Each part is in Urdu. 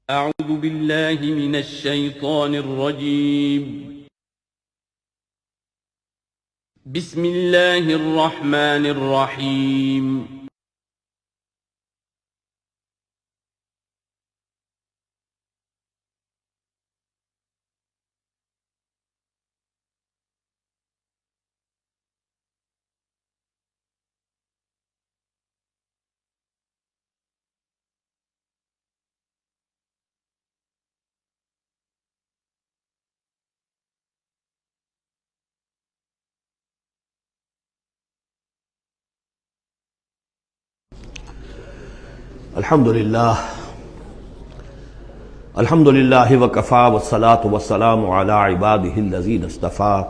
أعوذ بالله من الشيطان الرجيم. بسم الله الرحمن الرحيم. الحمدللہ وکفی والصلاة والسلام علی عبادہ الذین اصطفیٰ،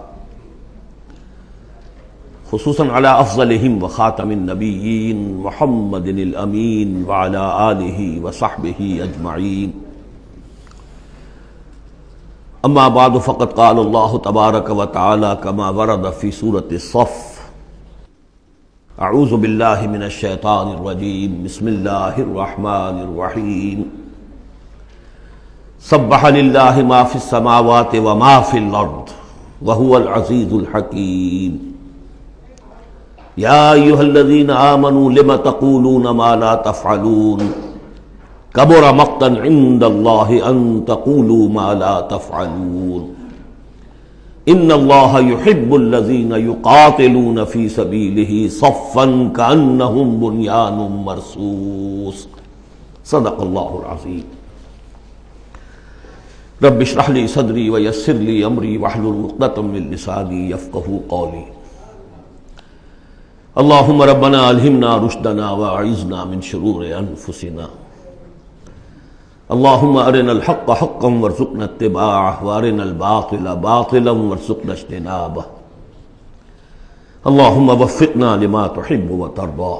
خصوصاً علی افضلہم وخاتم النبیین محمد الامین وعلی آلہ وصحبہ اجمعین. اما بعد فقد قال اللہ تبارک وتعالی کما ورد فی سورۃ الصف: اعوذ باللہ من الشیطان الرجیم، بسم اللہ الرحمن الرحیم. سبح للہ ما فی السماوات وما فی الارض وہو العزیز الحکیم. یا ایہا الذین آمنوا لم تقولون ما لا تفعلون کبر مقتا عند اللہ ان تقولوا ما لا تفعلون. ان اللہ یحب الذین یقاتلون فی سبیلہ صفا کأنہم بنیان مرصوص. صدق اللہ العظیم. رب اشرح لی صدری ویسر لی امری واحلل عقدۃ من لسانی یفقہوا قولی. اللہم ربنا الہمنا رشدنا واعذنا من شرور انفسنا. اللہم ارنا الحق حقا وارزقنا اتباعہ وارنا الباطل باطلا وارزقنا اجتنابہ. اللہم وفقنا لما تحب وترضى.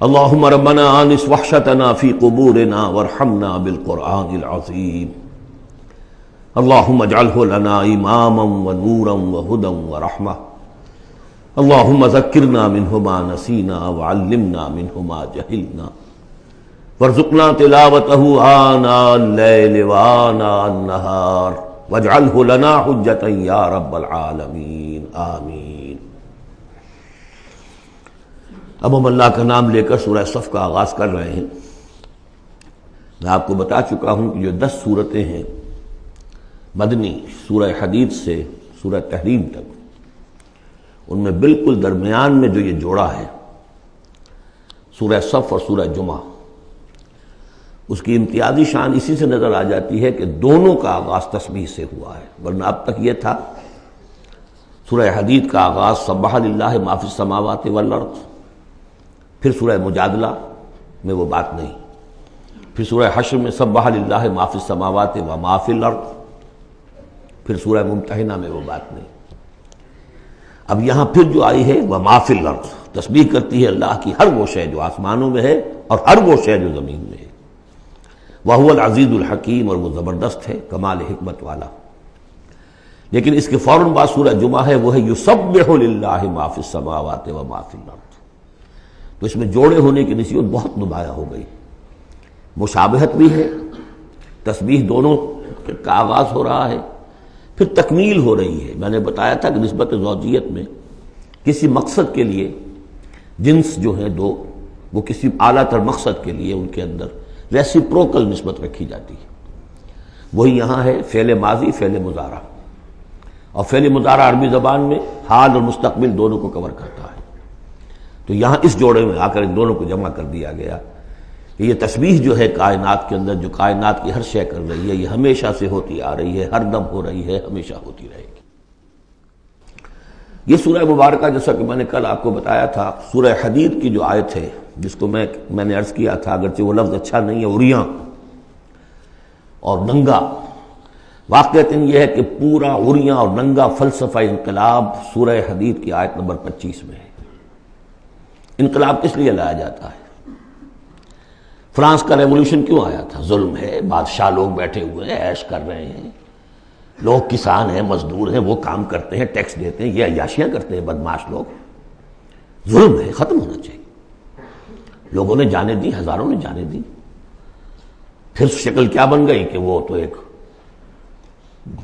اللہم ربنا آنس وحشتنا فی قبورنا وارحمنا بالقرآن العظیم. اللہم اجعلہ لنا اماما ونورا وہدى ورحمہ. اللہم ذکرنا منہ ما نسینا وعلمنا منہ ما جہلنا وارزقنا تلاوتہ آناء اللیل وآناء النہار واجعلہ لنا حجتا یا رب العالمین، آمین. اب ہم اللہ کا نام لے کر سورہ صف کا آغاز کر رہے ہیں. میں آپ کو بتا چکا ہوں کہ جو 10 صورتیں ہیں مدنی، سورہ حدید سے سورہ تحریم تک، ان میں بالکل درمیان میں جو یہ جوڑا ہے سورہ صف اور سورہ جمعہ، اس کی امتیازی شان اسی سے نظر آ جاتی ہے کہ دونوں کا آغاز تسبیح سے ہوا ہے. ورنہ اب تک یہ تھا سورہ حدید کا آغاز سبح للہ ما فی السماوات والارض، پھر سورہ مجادلہ میں وہ بات نہیں، پھر سورہ حشر میں سبح للہ ما فی السماوات وما فی الارض، پھر سورہ ممتحنہ میں وہ بات نہیں. اب یہاں پھر جو آئی ہے وما فی الارض، تسبیح کرتی ہے اللہ کی ہر وہ شے جو آسمانوں میں ہے اور ہر وہ شے جو زمین میں ہے. وَهُوَ الْعَزِيزُ الْحَكِيمُ، اور وہ زبردست ہے، کمال حکمت والا. لیکن اس کے فوراً بعد سورہ جمعہ ہے، وہ ہے يُسَبِّحُ لِلَّهِ مَا فِي السَّمَاوَاتِ وَمَا فِي الْأَرْضِ. تو اس میں جوڑے ہونے کی نسبت بہت نمایاں ہو گئی. مشابہت بھی ہے، تسبیح دونوں کا آغاز ہو رہا ہے، پھر تکمیل ہو رہی ہے. میں نے بتایا تھا کہ نسبت زوجیت میں کسی مقصد کے لیے جنس جو ہیں دو، وہ کسی اعلیٰ تر مقصد کے لیے ان کے اندر ریسیپروکل نسبت رکھی جاتی ہے. وہی یہاں ہے فعل ماضی، فعل مضارع. اور فعل مضارع عربی زبان میں حال اور مستقبل دونوں کو کور کرتا ہے. تو یہاں اس جوڑے میں آ کر ان دونوں کو جمع کر دیا گیا کہ یہ تسبیح جو ہے کائنات کے اندر، جو کائنات کی ہر شے کر رہی ہے، یہ ہمیشہ سے ہوتی آ رہی ہے، ہر دم ہو رہی ہے، ہمیشہ ہوتی رہے گی. یہ سورہ مبارکہ جیسا کہ میں نے کل آپ کو بتایا تھا، سورہ حدید کی جو آیت ہے، جس کو میں نے عرض کیا تھا، اگرچہ وہ لفظ اچھا نہیں ہے، عریاں اور ننگا. واقعتاً یہ ہے کہ پورا عریاں اور ننگا فلسفہ انقلاب سورہ حدید کی آیت نمبر 25 میں ہے. انقلاب کس لیے لایا جاتا ہے؟ فرانس کا ریولوشن کیوں آیا تھا؟ ظلم ہے، بادشاہ لوگ بیٹھے ہوئے ہیں، عیش کر رہے ہیں، لوگ کسان ہیں، مزدور ہیں، وہ کام کرتے ہیں، ٹیکس دیتے ہیں، یہ عیاشیاں کرتے ہیں بدمعاش لوگ. ظلم ہے، ختم ہونا چاہیے. لوگوں نے جانیں دی، ہزاروں نے جانیں دی. پھر شکل کیا بن گئی کہ وہ تو ایک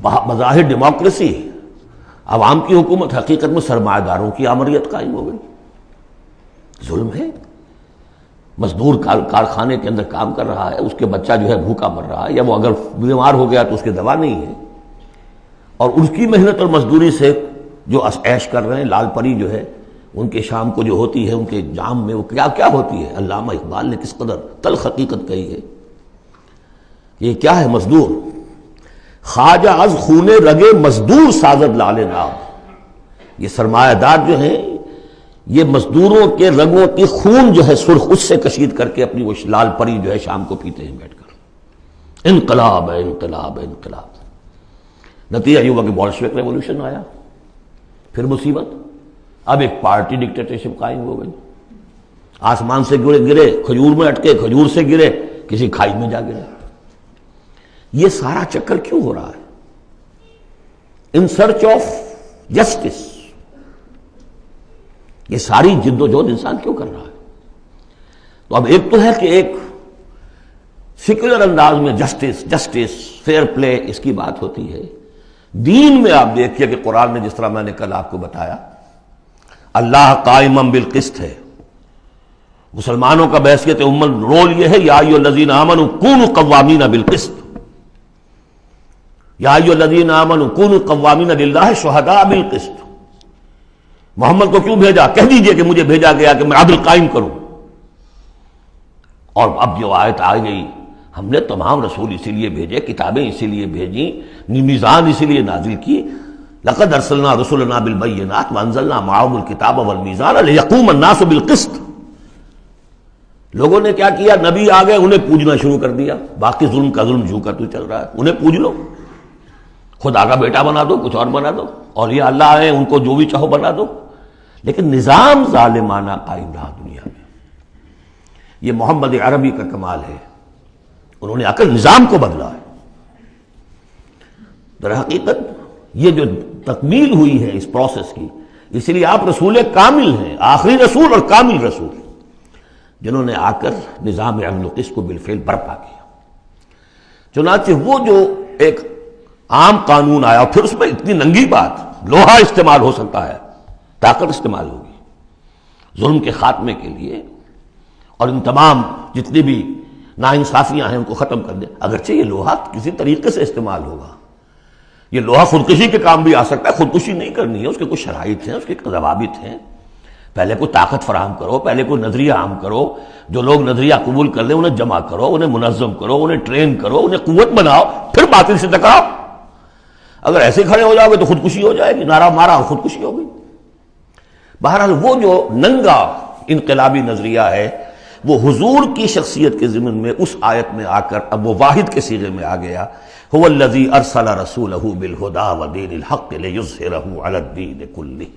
بظاہر ڈیموکریسی ہے، عوام کی حکومت، حقیقت میں سرمایہ داروں کی آمریت قائم ہو گئی۔ ظلم ہے۔ مزدور کارخانے کے اندر کام کر رہا ہے، اس کے بچہ جو ہے بھوکا مر رہا ہے، یا وہ اگر بیمار ہو گیا تو اس کی دوا نہیں ہے، اور اس کی محنت اور مزدوری سے جو عیش کر رہے ہیں، لال پری جو ہے ان کے شام کو جو ہوتی ہے ان کے جام میں وہ کیا کیا ہوتی ہے۔ علامہ اقبال نے کس قدر تلخ حقیقت کہی ہے، یہ کیا ہے؟ مزدور خواجہ از خون رگے مزدور سازد لال ناب، یہ سرمایہ دار جو ہیں یہ مزدوروں کے رگوں کی خون جو ہے سرخ، اس سے کشید کر کے اپنی وہ لال پری جو ہے شام کو پیتے ہیں بیٹھ کر۔ انقلاب ہے، انقلاب ہے، انقلاب۔ نتیجہ یہ ہوا کہ بولشوک ریولوشن آیا، پھر مصیبت، اب ایک پارٹی ڈکٹیٹرشپ قائم ہو گئی۔ آسمان سے گرے، کھجور میں اٹکے، کھجور سے گرے، کسی کھائی میں جا گرے۔ یہ سارا چکر کیوں ہو رہا ہے؟ ان سرچ آف جسٹس، یہ ساری جد و جہد انسان کیوں کر رہا ہے؟ تو اب ایک تو ہے کہ ایک سیکولر انداز میں جسٹس فیئر پلے اس کی بات ہوتی ہے۔ دین میں آپ دیکھیے کہ قرآن نے جس طرح میں نے کل آپ کو بتایا، اللہ قائم بالقسط ہے۔ مسلمانوں کا بحیثیت امت رول یہ ہے، یا ایھا الذین آمنوا کونوا قوامین بالقسط، یا ایھا الذین آمنوا کونوا قوامین للہ شہداء بالقسط۔ محمد کو کیوں بھیجا؟ کہہ دیجئے کہ مجھے بھیجا گیا کہ میں عدل قائم کروں۔ اور اب جو آیت آ گئی، ہم نے تمام رسول اسی لیے بھیجے، کتابیں اسی لیے بھیجیں، میزان اسی لیے نازل کی۔ لقد ارسلنا رسلنا بالبینات وانزلنا معهم الکتاب والمیزان لیقوم الناس بالقسط۔ لوگوں نے کیا کیا؟ نبی آ گئے، انہیں پوجنا شروع کر دیا، باقی ظلم کا ظلم جھو کر تو چل رہا ہے، انہیں پوج لو، خدا کا بیٹا بنا دو، کچھ اور بنا دو، اور یہ اللہ آئے ان کو جو بھی چاہو بنا دو۔ لیکن نظام ظالمانہ قائم رہا دنیا میں۔ یہ محمد عربی کا کمال ہے، انہوں نے آ کر نظام کو بدلا ہے۔ در حقیقت یہ جو تکمیل ہوئی ہے اس پروسیس کی، اس لیے آپ رسول کامل ہیں، آخری رسول اور کامل رسول، جنہوں نے آ کر نظام عدل و قسط کو بالفعل برپا کیا۔ چنانچہ وہ جو ایک عام قانون آیا، پھر اس میں اتنی ننگی بات، لوہا استعمال ہو سکتا ہے، طاقت استعمال ہوگی ظلم کے خاتمے کے لیے، اور ان تمام جتنی بھی ناانصافیاں ہیں ان کو ختم کر دیں۔ اگرچہ یہ لوہا کسی طریقے سے استعمال ہوگا، یہ لوہا خودکشی کے کام بھی آ سکتا ہے، خودکشی نہیں کرنی ہے، اس کے کچھ شرائط ہیں، اس کے ضوابط ہیں۔ پہلے کوئی طاقت فراہم کرو، پہلے کوئی نظریہ عام کرو، جو لوگ نظریہ قبول کر لیں انہیں جمع کرو، انہیں منظم کرو، انہیں ٹرین کرو، انہیں قوت بناؤ، پھر باطل سے ٹکراؤ۔ اگر ایسے کھڑے ہو جاؤ گے تو خودکشی ہو جائے گی، نعرہ مارا اور خودکشی ہو گئی۔ بہرحال وہ جو ننگا انقلابی نظریہ ہے وہ حضور کی شخصیت کے ضمن میں اس آیت میں آ کر اب وہ واحد کے صیغے میں آ گیا، هو الذی ارسل رسولہ بالہدی ودین الحق لیظہرہ علی الدین کلہ۔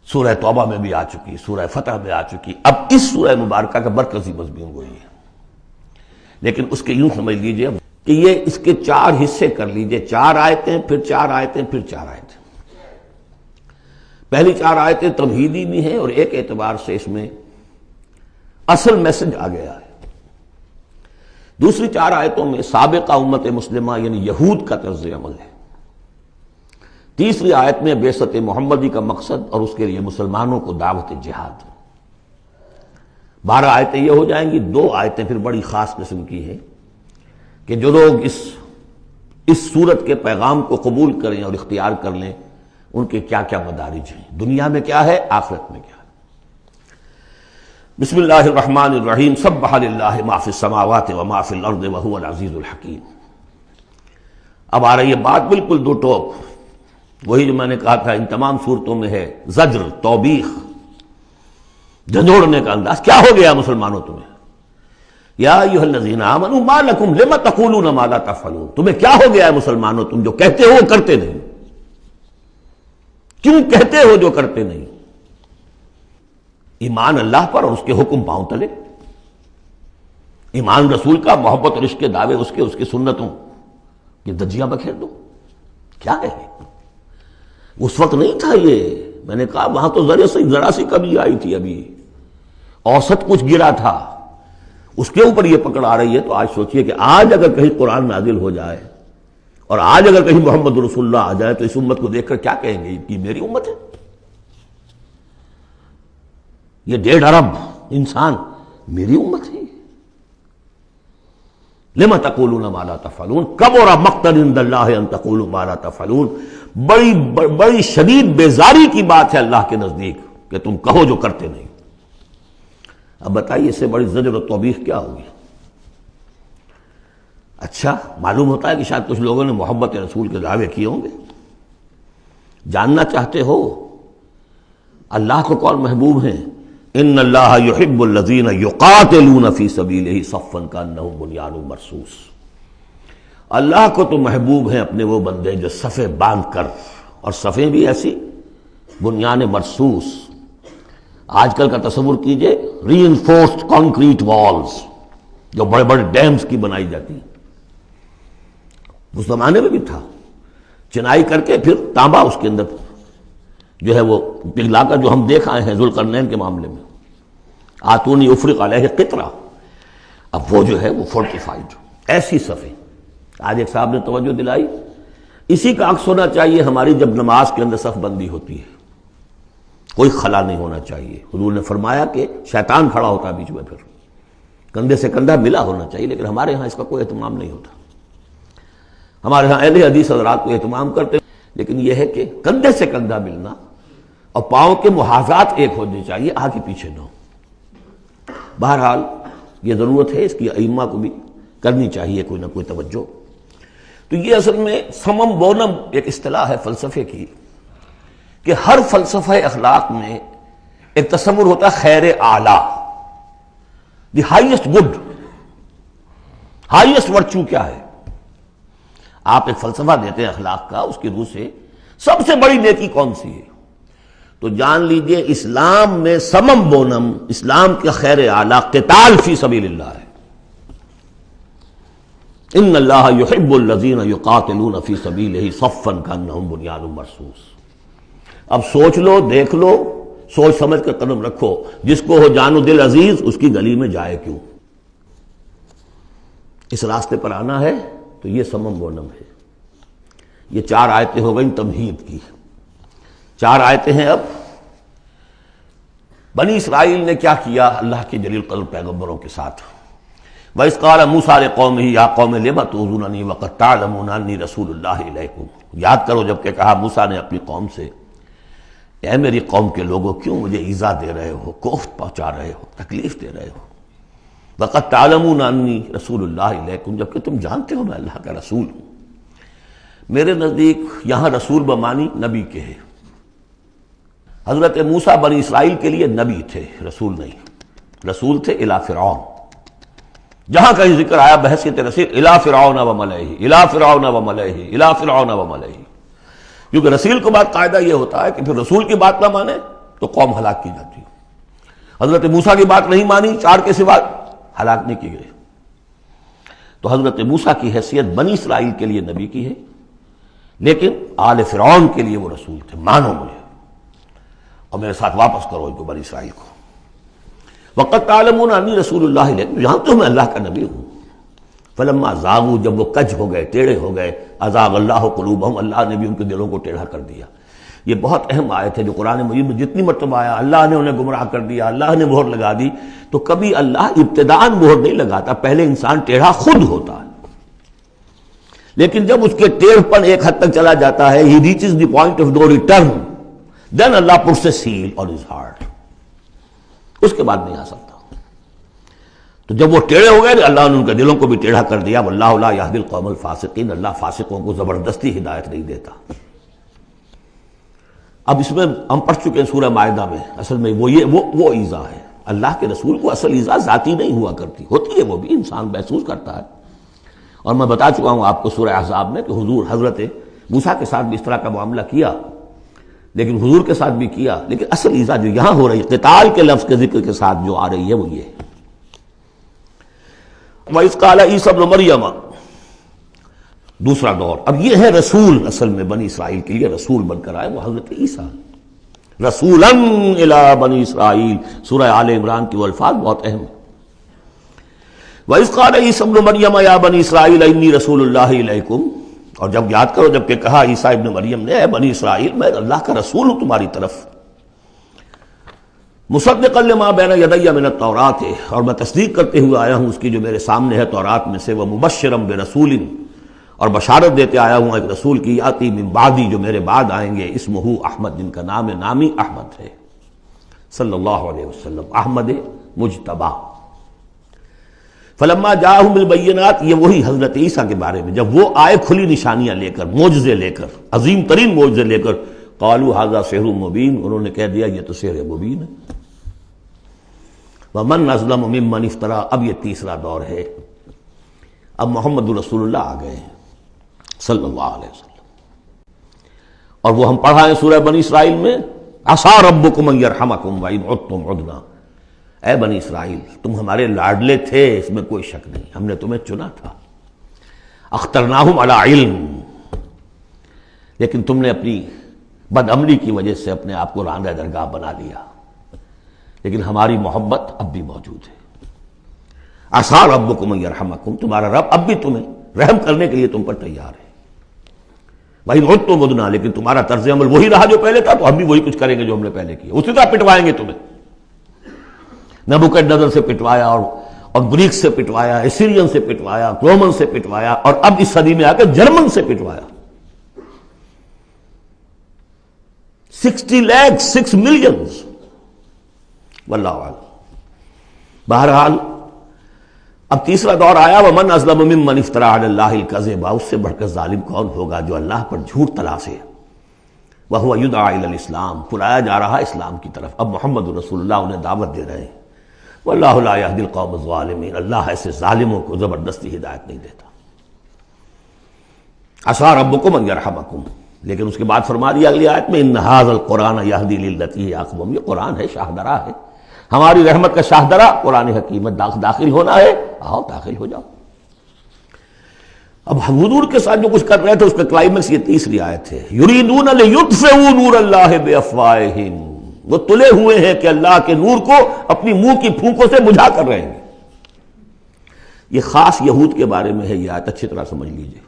سورہ توبہ میں بھی آ چکی، سورہ فتح میں آ چکی، اب اس سورہ مبارکہ کا مرکزی مضمون وہی ہے۔ لیکن اس کے یوں سمجھ لیجئے کہ یہ اس کے 4 حصے کر لیجئے، 4 آیتیں، پھر 4 آیتیں، پھر 4 آیتیں۔ پہلی 4 آیتیں تمہیدی بھی ہیں، اور ایک اعتبار سے اس میں اصل میسج آ گیا ہے۔ دوسری 4 آیتوں میں سابقہ امت مسلمہ یعنی یہود کا طرز عمل ہے۔ تیسری آیت میں بعثت محمدی کا مقصد اور اس کے لیے مسلمانوں کو دعوت جہاد۔ 12 آیتیں یہ ہو جائیں گی۔ 2 آیتیں پھر بڑی خاص قسم کی ہیں کہ جو لوگ اس صورت کے پیغام کو قبول کریں اور اختیار کر لیں، ان کے کیا کیا مدارج ہیں، دنیا میں کیا ہے، آخرت میں کیا ہے۔ بسم اللہ الرحمن الرحیم، سبح للہ ما فی السماوات وما فی الارض وہو العزیز الحکیم۔ اب آ رہی ہے بات بالکل دو ٹوک، وہی جو میں نے کہا تھا ان تمام صورتوں میں ہے، زجر، توبیخ، جھنجھوڑنے کا انداز۔ کیا ہو گیا مسلمانوں تمہیں؟ یا ایھا الذین آمنوا ما لکم لم تقولون ما لا تفعلون، تمہیں کیا ہو گیا ہے مسلمانوں، تم جو کہتے ہو وہ کرتے نہیں، کیوں کہتے ہو جو کرتے نہیں؟ ایمان اللہ پر اور اس کے حکم پاؤں تلے، ایمان رسول کا، محبت اور عشق کے دعوے اس کی سنتوں یہ دجیاں بکھیر دو۔ کیا ہے اس وقت نہیں تھا یہ، میں نے کہا وہاں تو ذرا سی کمی آئی تھی، ابھی اوسط کچھ گرا تھا، اس کے اوپر یہ پکڑ آ رہی ہے، تو آج سوچئے کہ آج اگر کہیں قرآن نازل ہو جائے اور آج اگر کہیں محمد رسول اللہ آ جائے تو اس امت کو دیکھ کر کیا کہیں گے کہ میری امت ہے؟ یہ 1.5 ارب انسان میری امت ہے۔ لما تقولون ما لا تفعلون کبر مقتا عند اللہ ان تقولوا ما لا تفعلون، بڑی شدید بیزاری کی بات ہے اللہ کے نزدیک کہ تم کہو جو کرتے نہیں۔ اب بتائیے اس سے بڑی زجر و توبیخ کیا ہوگی؟ اچھا، معلوم ہوتا ہے کہ شاید کچھ لوگوں نے محبت رسول کے دعوے کیے ہوں گے۔ جاننا چاہتے ہو اللہ کو کون محبوب ہیں؟ ان اللہ یحب الذین یقاتلون فی سبیلہ صفا کانہم بنیان مرصوص۔ اللہ کو تو محبوب ہیں اپنے وہ بندے جو صفیں باندھ کر، اور صفیں بھی ایسی بنیان مرصوص۔ آج کل کا تصور کیجئے، ری انفورسڈ کانکریٹ والز جو بڑے بڑے ڈیمز کی بنائی جاتی ہیں، اس زمانے میں بھی تھا، چنائی کر کے پھر تانبا اس کے اندر جو ہے وہ پگھلا کر، جو ہم دیکھ آئے ہیں ذوالقرنین کے معاملے میں، آتونی افرق علیہ قطرہ، اب وہ جو ہے وہ فورٹیفائڈ ایسی صفیں۔ آج ایک صاحب نے توجہ دلائی، اسی کا عکس ہونا چاہیے ہماری جب نماز کے اندر صف بندی ہوتی ہے، کوئی خلا نہیں ہونا چاہیے۔ حضور نے فرمایا کہ شیطان کھڑا ہوتا ہے بیچ میں، پھر کندھے سے کندھا ملا ہونا چاہیے، لیکن ہمارے ہاں اس کا کوئی اہتمام نہیں ہوتا۔ ہمارے ہاں اہل حدیث حضرات کو اہتمام کرتے، لیکن یہ ہے کہ کندھے سے کندھا ملنا اور پاؤں کے محاذات ایک ہونے چاہیے، آگے پیچھے نہ ہو۔ بہرحال یہ ضرورت ہے، اس کی ائمہ کو بھی کرنی چاہیے کوئی نہ کوئی توجہ۔ تو یہ اصل میں سمم بونم ایک اصطلاح ہے فلسفے کی، کہ ہر فلسفہ اخلاق میں ایک تصور ہوتا ہے خیر اعلیٰ، the highest good, highest virtue کیا ہے۔ آپ ایک فلسفہ دیتے ہیں اخلاق کا، اس کی روح سے سب سے بڑی نیکی کون سی ہے، تو جان لیجئے اسلام میں سمم بونم، اسلام کا خیر اعلیٰ قتال فی سبیل اللہ ہے۔ ان اللہ یحب الذین یقاتلون فی سبیلہ صفا کانہم بنیان مرصوص۔ اب سوچ لو، دیکھ لو، سوچ سمجھ کر قدم رکھو، جس کو ہو جان و دل عزیز اس کی گلی میں جائے کیوں۔ اس راستے پر آنا ہے تو یہ سمم بونم ہے۔ یہ 4 آیتیں ہو گئیں تمہید کی، 4 آیتیں ہیں اب بنی اسرائیل نے کیا کیا اللہ کے جلیل قدر پیغمبروں کے ساتھ۔ وَإِذْ قَالَ مُوسَىٰ لِقَوْمِهِ يَا قَوْمِ لِمَ تُؤْذُونَنِي وَقَدْ تَعْلَمُونَ أَنِّي رَسُولُ اللَّهِ إِلَيْكُمْ۔ یاد کرو جب کہ کہا موسیٰ نے اپنی قوم سے، اے میری قوم کے لوگوں کیوں مجھے ایذا دے رہے ہو، کوفت پہنچا رہے ہو، تکلیف دے رہے ہو۔ وَقَدْ تَعْلَمُونَ أَنِّي رَسُولُ اللَّهِ إِلَيْكُمْ، جبکہ تم جانتے ہو میں اللہ کا رسول ہوں۔ میرے نزدیک یہاں رسول بمانی نبی کے ہے۔ حضرت موسیٰ بنی اسرائیل کے لیے نبی تھے، رسول نہیں۔ رسول تھے الی فرعون، جہاں کہیں ذکر آیا بحیثیت رسول الی فرعون وملئہ، الی فرعون وملئہ، الی فرعون وملئہ، کیونکہ رسول کے بعد قاعدہ یہ ہوتا ہے کہ پھر رسول کی بات نہ مانے تو قوم ہلاک کی جاتی ہے۔ حضرت موسیٰ کی بات نہیں مانی، 4 کے سوا ہلاک نہیں کی گئے۔ تو حضرت موسیٰ کی حیثیت بنی اسرائیل کے لیے نبی کی ہے، لیکن آل فرعون کے لیے وہ رسول تھے، مانو مجھے اور میرے ساتھ واپس کرو ان کو، بنی اسرائیل کو۔ وقت تعلمون انی رسول اللہ علیکم، یہاں تو میں اللہ کا نبی ہوں۔ فلما زاغوا، جب وہ کج ہو گئے، ٹیڑھے ہو گئے، ازاغ اللہ قلوبہم، اللہ نے بھی ان کے دلوں کو ٹیڑھا کر دیا۔ یہ بہت اہم آیت ہے جو قرآن مجید میں جتنی مرتبہ آیا اللہ نے انہیں گمراہ کر دیا، اللہ نے مہر لگا دی، تو کبھی اللہ ابتداءً مہر نہیں لگاتا، پہلے انسان ٹیڑھا خود ہوتا ہے، لیکن جب اس کے ٹیڑھ پن ایک حد تک چلا جاتا ہے، he reaches the point of no return, then Allah puts a seal on his heart، اس کے بعد نہیں آ سکتا۔ تو جب وہ ٹیڑھے ہو گئے اللہ نے ان کے دلوں کو بھی ٹیڑھا کر دیا۔ واللہ لا یہدی القوم الفاسقین، اللہ فاسقوں کو زبردستی ہدایت نہیں دیتا۔ اب اس میں ہم پڑھ چکے ہیں سورہ مائدہ میں، اصل میں وہ ایذا ہے۔ اللہ کے رسول کو اصل ایذا ذاتی نہیں ہوا کرتی، ہوتی ہے وہ بھی، انسان محسوس کرتا ہے، اور میں بتا چکا ہوں آپ کو سورہ احزاب میں کہ حضور حضرت موسیٰ کے ساتھ بھی اس طرح کا معاملہ کیا، لیکن حضور کے ساتھ بھی کیا، لیکن اصل ایذا جو یہاں ہو رہی ہے قتال کے لفظ کے ذکر کے ساتھ جو آ رہی ہے وہ یہ ہے۔ وَإِذْ قَالَ عِيسَى ابْنُ مَرْيَمَ، دوسرا دور، اب یہ ہے رسول، اصل میں بنی اسرائیل کے لیے رسول بن کر آئے وہ حضرت عیسیٰ، رسولاً الی بنی اسرائیل۔ سورہ آل عمران کی وہ الفاظ بہت اہم ہیں۔ وَإِذْ قَالَ عِيسَىٰ ابْنُ مَرْيَمَ يَا بَنِي إِسْرَائِيلَ إِنِّي رَسُولُ اللَّهِ إِلَيْكُمْ، اور جب یاد کرو جب کہ کہا عیسیٰ ابن مریم نے، اے بنی اسرائیل میں اللہ کا رسول ہوں تمہاری طرف، مصدقا لما بین یدی من التوراۃ، اور میں تصدیق کرتے ہوئے آیا ہوں اس کی جو میرے سامنے ہے تورات میں سے، ومبشرا برسول، اور بشارت دیتے آیا ہوں ایک رسول کی، یاتی من بعدی جو میرے بعد آئیں گے، اسمہ احمد، جن کا نام نامی احمد ہے صلی اللہ علیہ وسلم، احمد مجتبی۔ فلما جاءہم بالبینات، یہ وہی حضرت عیسیٰ کے بارے میں جب وہ آئے کھلی نشانیاں لے کر، معجزے لے کر، عظیم ترین معجزے لے کر، قالوا ھذا سحر مبین، انہوں نے کہہ دیا یہ تو سحر مبین ہے۔ ومن اظلم ممن افترا، اب یہ تیسرا دور ہے، اب محمد رسول اللہ آ گئے ہیں صلی اللہ علیہ وسلم، اور وہ ہم پڑھا ہے سورہ بنی اسرائیل میں، عسیٰ ربکم ان یرحمکم وان عدتم عدنا، اے بنی اسرائیل تم ہمارے لاڈلے تھے، اس میں کوئی شک نہیں، ہم نے تمہیں چنا تھا، اخترناہم علی علم، لیکن تم نے اپنی بد عملی کی وجہ سے اپنے آپ کو راندہ درگاہ بنا لیا، لیکن ہماری محبت اب بھی موجود ہے۔ عسیٰ ربکم ان یرحمکم، تمہارا رب اب بھی تمہیں رحم کرنے کے لیے تم پر تیار ہے، وان عدتم عدنا، لیکن تمہارا طرز عمل وہی رہا جو پہلے تھا، تو ہم بھی وہی کچھ کریں گے جو ہم نے پہلے کیا، اسی طرح پٹوائیں گے تمہیں۔ نبوکدنضر سے پٹوایا، اور گریک سے پٹوایا، اسیرین سے پٹوایا، رومن سے پٹوایا، اور اب اس صدی میں آ کر جرمن سے پٹوایا۔ 60 لاکھ 6 ملین، واللہ اعلم۔ بہرحال اب تیسرا دور آیا، ومن اظلم ممن افترى علی اللہ الکذب، اس سے بڑھ کر ظالم کون ہوگا جو اللہ پر جھوٹ تلاسے، وہو یدعی الی الاسلام، بلایا جا رہا اسلام کی طرف، اب محمد رسول اللہ انہیں دعوت دے رہے ہیں، واللہ لا یہدی القوم الظالمین، اللہ ایسے ظالموں کو زبردستی ہدایت نہیں دیتا۔ عسیٰ ربکم ان یرحمکم، لیکن اس کے بعد فرما دیا اگلی آیت میں، ان ھذا القرآن یہدی للتی ہی اقوم، یہ قرآن ہے، شاہدرا ہے، ہماری رحمت کا شاہدرا قرآن حکیم ہے، داخل ہونا ہے آؤ داخل ہو جاؤ۔ اب حضور کے ساتھ جو کچھ کر رہے تھے اس کا کلائمیکس یہ تیسری آیت ہے، یریدون لیطفئوا نور اللہ بافواہہم، وہ تلے ہوئے ہیں کہ اللہ کے نور کو اپنی منہ کی پھونکوں سے بجھا کر رہے ہیں۔ یہ خاص یہود کے بارے میں ہے یہ آیت، اچھی طرح سمجھ لیجئے،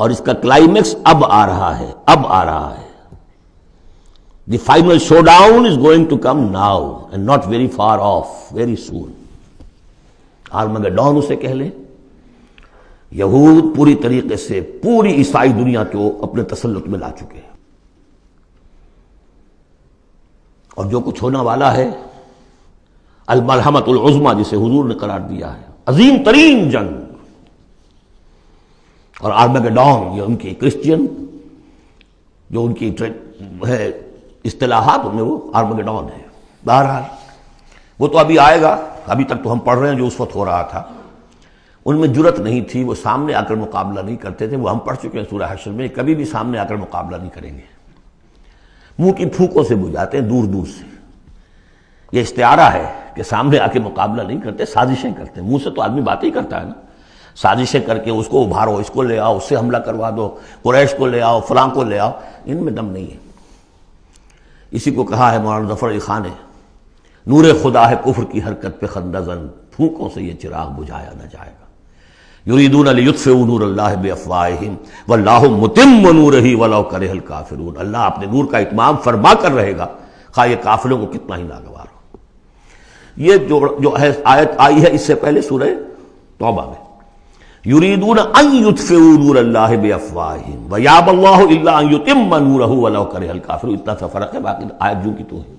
اور اس کا کلائمیکس اب آ رہا ہے، اب آ رہا ہے۔ The final showdown is going to come now and not very far off, very soon. Armageddon اسے کہہ لیں۔ یہود پوری طریقے سے پوری عیسائی دنیا کو اپنے تسلط میں لا چکے ہیں، اور جو کچھ ہونے والا ہے الملحمۃ العظمیٰ جسے حضور نے قرار دیا ہے، عظیم ترین جنگ، اور آرمگڈون یہ ان کی کرسچین جو ان کی ہے اصطلاحات میں وہ آرمگڈون ہے۔ بہرحال وہ تو ابھی آئے گا، ابھی تک تو ہم پڑھ رہے ہیں جو اس وقت ہو رہا تھا، ان میں جرت نہیں تھی، وہ سامنے آ کر مقابلہ نہیں کرتے تھے، وہ ہم پڑھ چکے ہیں سورہ حشر میں، کبھی بھی سامنے آ کر مقابلہ نہیں کریں گے، منہ کی پھونکوں سے بجھاتے ہیں دور دور سے۔ یہ استعارہ ہے کہ سامنے آ کے مقابلہ نہیں کرتے، سازشیں کرتے ہیں، منہ سے تو آدمی بات ہی کرتا ہے نا، سازشیں کر کے اس کو ابھارو، اس کو لے آؤ، اس سے حملہ کروا دو، قریش کو لے آؤ، فلاں کو لے آؤ، ان میں دم نہیں ہے۔ اسی کو کہا ہے مولانا ظفر علی خان نے، نور خدا ہے کفر کی حرکت پہ خندزن، پھونکوں سے یہ چراغ بجھایا نہ جائے گا۔ یریدون لیطفئوا نور اللہ بافواہہم واللہ متم نورہ ولو کرہ الکافرون، اللہ اپنے نور کا اتمام فرما کر رہے گا خواہ یہ کافروں کو کتنا ہی ناگوار ہو۔ یہ جو ہے آیت آئی ہے اس سے پہلے سورہ توبہ میں، یریدون ان یطفئوا نور اللہ بافواہہم ویابی اللہ الا ان یتم نورہ ولو کرہ الکافرون، اتنا سا فرق ہے، باقی آیت جو کی تو ہے۔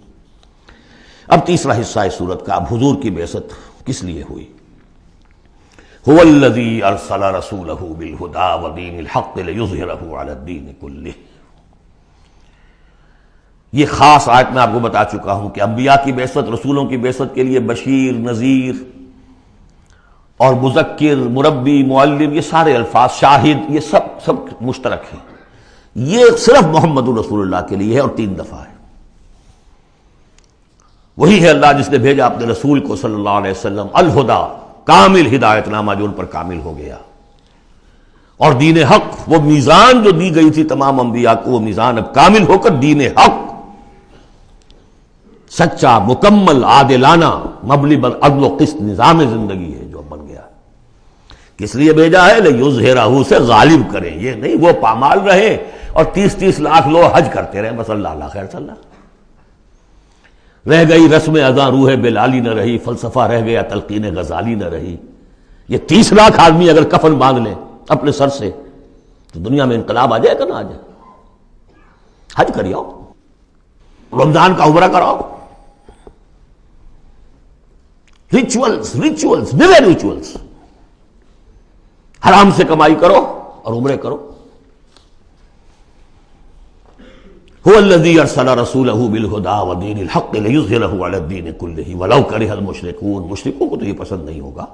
اب تیسرا حصہ اس سورت کا، اب حضور کی بعثت کس لیے ہوئی؟ هو الذی ارسل رسولہ بالہدی ودین الحق لیظہرہ علی الدین کلہ۔ یہ خاص آیت میں آپ کو بتا چکا ہوں کہ انبیاء کی بعثت، رسولوں کی بعثت کے لیے بشیر، نذیر اور مذکر، مربی، معلم، یہ سارے الفاظ، شاہد، یہ سب مشترک ہیں۔ یہ صرف محمد رسول اللہ کے لیے ہے، اور 3 دفعہ ہے۔ وہی ہے اللہ جس نے بھیجا اپنے رسول کو صلی اللہ علیہ وسلم، الہدا، کامل ہدایت نامہ جو ان پر کامل ہو گیا، اور دین حق، وہ میزان جو دی گئی تھی تمام انبیاء کو، وہ میزان اب کامل ہو کر دین حق، سچا، مکمل، عادلانہ مبنی بر عدل و قسط نظام زندگی ہے جو بن گیا. کس لیے بھیجا ہے؟ لِیُظْہِرَہُ سے غالب کریں. یہ نہیں وہ پامال رہے اور 30 لاکھ لوگ حج کرتے رہے، بس اللہ خیر صلی اللہ. رہ گئی رسم اذاں روح بلالی نہ رہی، فلسفہ رہ گیا تلقین غزالی نہ رہی. یہ 30 لاکھ آدمی اگر کفن باندھ لیں اپنے سر سے تو دنیا میں انقلاب آ جائے گا نہ آ جائے. حج کری آؤ، رمضان کا عمرہ کراؤ. ریچولز نئے ریچولز. حرام سے کمائی کرو اور عمرے کرو. هو الذی ارسل رسولہ بالہدی ودین الحق لیظہرہ علی الدین کلہ ولو کرہ المشرکون. مشرکوں کو تو یہ پسند نہیں ہوگا.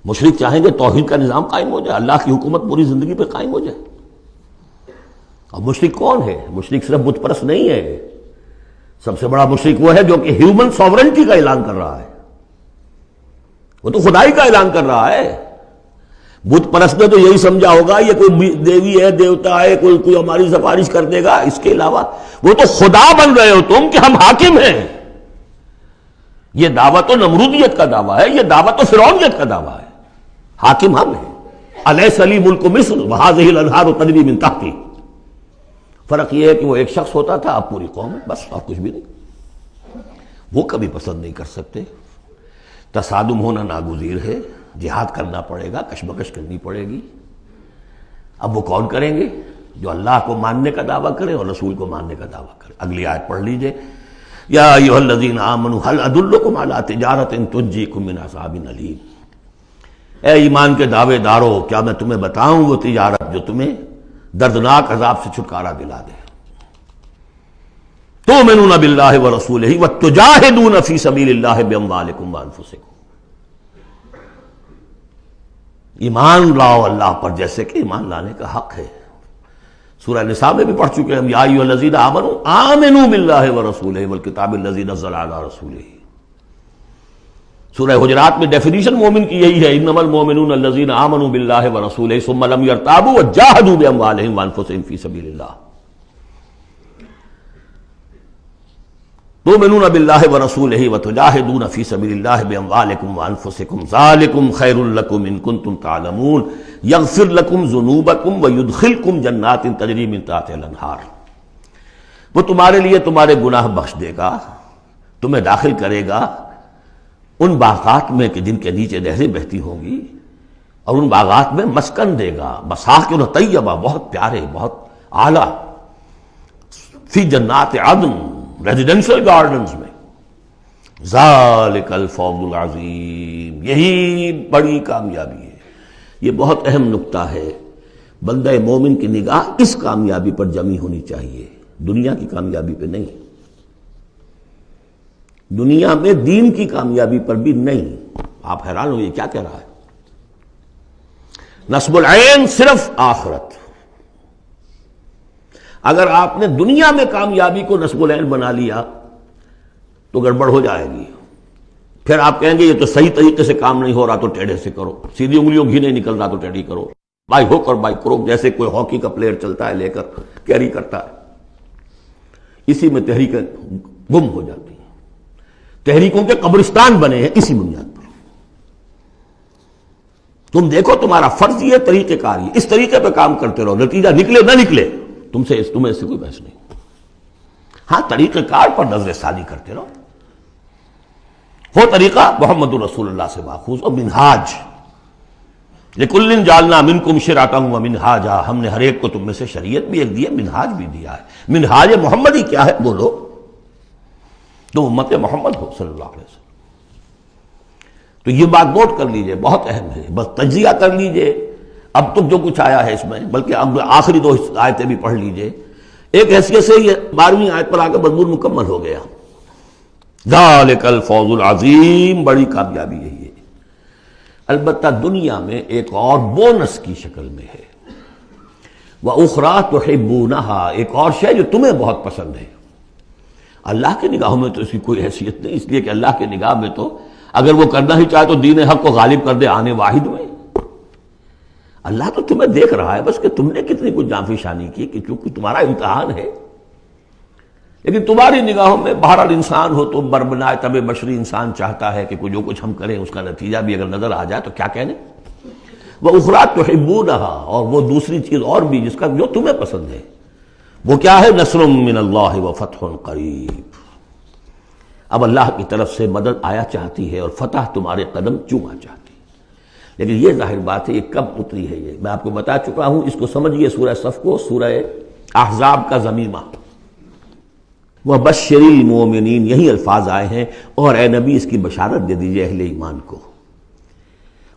مشرک چاہیں گے توحید کا نظام قائم ہو جائے، اللہ کی حکومت پوری زندگی پہ قائم ہو جائے. اور مشرک کون ہے؟ مشرک صرف بت پرست نہیں ہے. سب سے بڑا مشرک وہ ہے جو کہ ہیومن ساورنٹی کا اعلان کر رہا ہے. وہ تو خدائی کا اعلان کر رہا ہے. بت پرست نے تو یہی سمجھا ہوگا یہ کوئی دیوی ہے، دیوتا ہے، کوئی ہماری سفارش کر دے گا. اس کے علاوہ وہ تو خدا بن رہے ہو تم کہ ہم حاکم ہیں. یہ دعویٰ تو نمرودیت کا دعویٰ ہے، یہ دعویٰ تو فرعونیت کا دعویٰ ہے. حاکم ہم ہیں. الیس لی ملک مصر وہذہ الانہار تجری من تحتی. فرق یہ ہے کہ وہ ایک شخص ہوتا تھا، اب پوری قوم ہے، بس اور کچھ بھی نہیں. وہ کبھی پسند نہیں کر سکتے. تصادم ہونا ناگزیر ہے، جہاد کرنا پڑے گا، کشمکش کرنی پڑے گی. اب وہ کون کریں گے؟ جو اللہ کو ماننے کا دعویٰ کرے اور رسول کو ماننے کا دعویٰ کرے. اگلی آیت پڑھ لیجئے. یا ایھا الذین آمنوا هل ادلکم علی تجارۃ تنجیکم من عذاب الیم. اے ایمان کے دعوے دارو، کیا میں تمہیں بتاؤں وہ تجارت جو تمہیں دردناک عذاب سے چھٹکارا دلا دے. تؤمنون باللہ ورسولہ وتجاہدون فی سبیل اللہ باموالکم وانفسکم. ایمان لاؤ اللہ پر جیسے کہ ایمان لانے کا حق ہے. سورہ نساء میں بھی پڑھ چکے ہم. یا ایھا الذین آمنوا آمنوا باللہ ورسولہ والکتاب الذی نزل علی رسولہ. سورہ حجرات میں ڈیفینیشن مومن کی یہی ہے، انما المؤمنون الذین آمنوا باللہ ورسولہ ثم لم یرتابوا وجاہدوا باموالہم وانفسہم فی سبیل اللہ. تؤمنون باللہ ورسولہ وتجاہدون فی سبیل اللہ باموالکم وانفسکم ذالکم خیر لکم ان کنتم تعلمون یغفر لکم ذنوبکم ویدخلکم جنات تجری من تحتہا الانہار. وہ تمہارے لیے تمہارے گناہ بخش دے گا، تمہیں داخل کرے گا ان باغات میں کہ جن کے نیچے نہریں بہتی ہوں گی، اور ان باغات میں مسکن دے گا. مساکن طیبہ، بہت پیارے، بہت اعلیٰ. فی جنات عدن، ریزیڈینشل گارڈنز میں. ذالک الفوز العظیم، یہی بڑی کامیابی ہے. یہ بہت اہم نکتہ ہے. بندہ مومن کی نگاہ اس کامیابی پر جمی ہونی چاہیے، دنیا کی کامیابی پہ نہیں. دنیا میں دین کی کامیابی پر بھی نہیں. آپ حیران ہو یہ کیا کہہ رہا ہے؟ نصب العین صرف آخرت. اگر آپ نے دنیا میں کامیابی کو نصب العین بنا لیا تو گڑبڑ ہو جائے گی. پھر آپ کہیں گے یہ تو صحیح طریقے سے کام نہیں ہو رہا تو ٹیڑھے سے کرو، سیدھی انگلیوں گھی نہیں نکل رہا تو ٹیڑھی کرو. بائی ہک اور بائی کروک، جیسے کوئی ہاکی کا پلیئر چلتا ہے لے کر کیری کرتا ہے. اسی میں تحریکیں گم ہو جاتی ہیں. تحریکوں کے قبرستان بنے ہیں اسی بنیاد پر. تم دیکھو تمہارا فرض یہ طریقہ کار یہ، اس طریقے پہ کام کرتے رہو، نتیجہ نکلے نہ نکلے تمہیں اس سے کوئی بحث نہیں. ہاں طریقہ کار پر نظر ثانی کرتے رہو. وہ طریقہ محمد رسول اللہ سے ماخوذ. اور منہاج لِكُلٍّ جَعَلْنَا مِنْكُمْ شِرْعَةً وَمِنْهَاجًا، ہم نے ہر ایک کو تم میں سے شریعت بھی ایک دی ہے، منہاج بھی دیا ہے. منہاج محمدی کیا ہے بولو؟ تم امت محمد ہو صلی اللہ علیہ وسلم. تو یہ بات نوٹ کر لیجئے، بہت اہم ہے. بس تجزیہ کر لیجئے اب تک جو کچھ آیا ہے اس میں، بلکہ اب آخری 2 آیتیں بھی پڑھ لیجئے. ایک حیثیت سے یہ 12ویں آیت پر آ کے مضمون مکمل ہو گیا. ذالک الفوز العظیم، بڑی کامیابی یہی ہے. البتہ دنیا میں ایک اور بونس کی شکل میں ہے. وَأُخْرَىٰ تُحِبُّونَهَا، ایک اور شے جو تمہیں بہت پسند ہے. اللہ کی نگاہوں میں تو اس کی کوئی حیثیت نہیں، اس لیے کہ اللہ کی نگاہ میں تو اگر وہ کرنا ہی چاہے تو دین حق کو غالب کر دے آنے واحد میں. اللہ تو تمہیں دیکھ رہا ہے بس کہ تم نے کتنی کچھ جانفی شانی کی، کہ چونکہ تمہارا امتحان ہے. لیکن تمہاری نگاہوں میں بہرحال انسان ہو تو بربنائے طب بشری انسان چاہتا ہے کہ کوئی جو کچھ ہم کریں اس کا نتیجہ بھی اگر نظر آ جائے تو کیا کہنے. وَأُخْرَىٰ تُحِبُّونَهَا، اور وہ دوسری چیز اور بھی جس کا جو تمہیں پسند ہے، وہ کیا ہے؟ نصر من اللہ وفتح قریب. اب اللہ کی طرف سے مدد آیا چاہتی ہے اور فتح تمہارے قدم چوما چاہتی ہے. لیکن یہ ظاہر بات ہے یہ کب اتری ہے؟ یہ میں آپ کو بتا چکا ہوں. اس کو سمجھیے سورہ صف کو سورہ احزاب کا ضمیمہ. وَبَشِّرِ الْمُؤْمِنِينَ، یہی الفاظ آئے ہیں، اور اے نبی اس کی بشارت دے دیجئے اہل ایمان کو.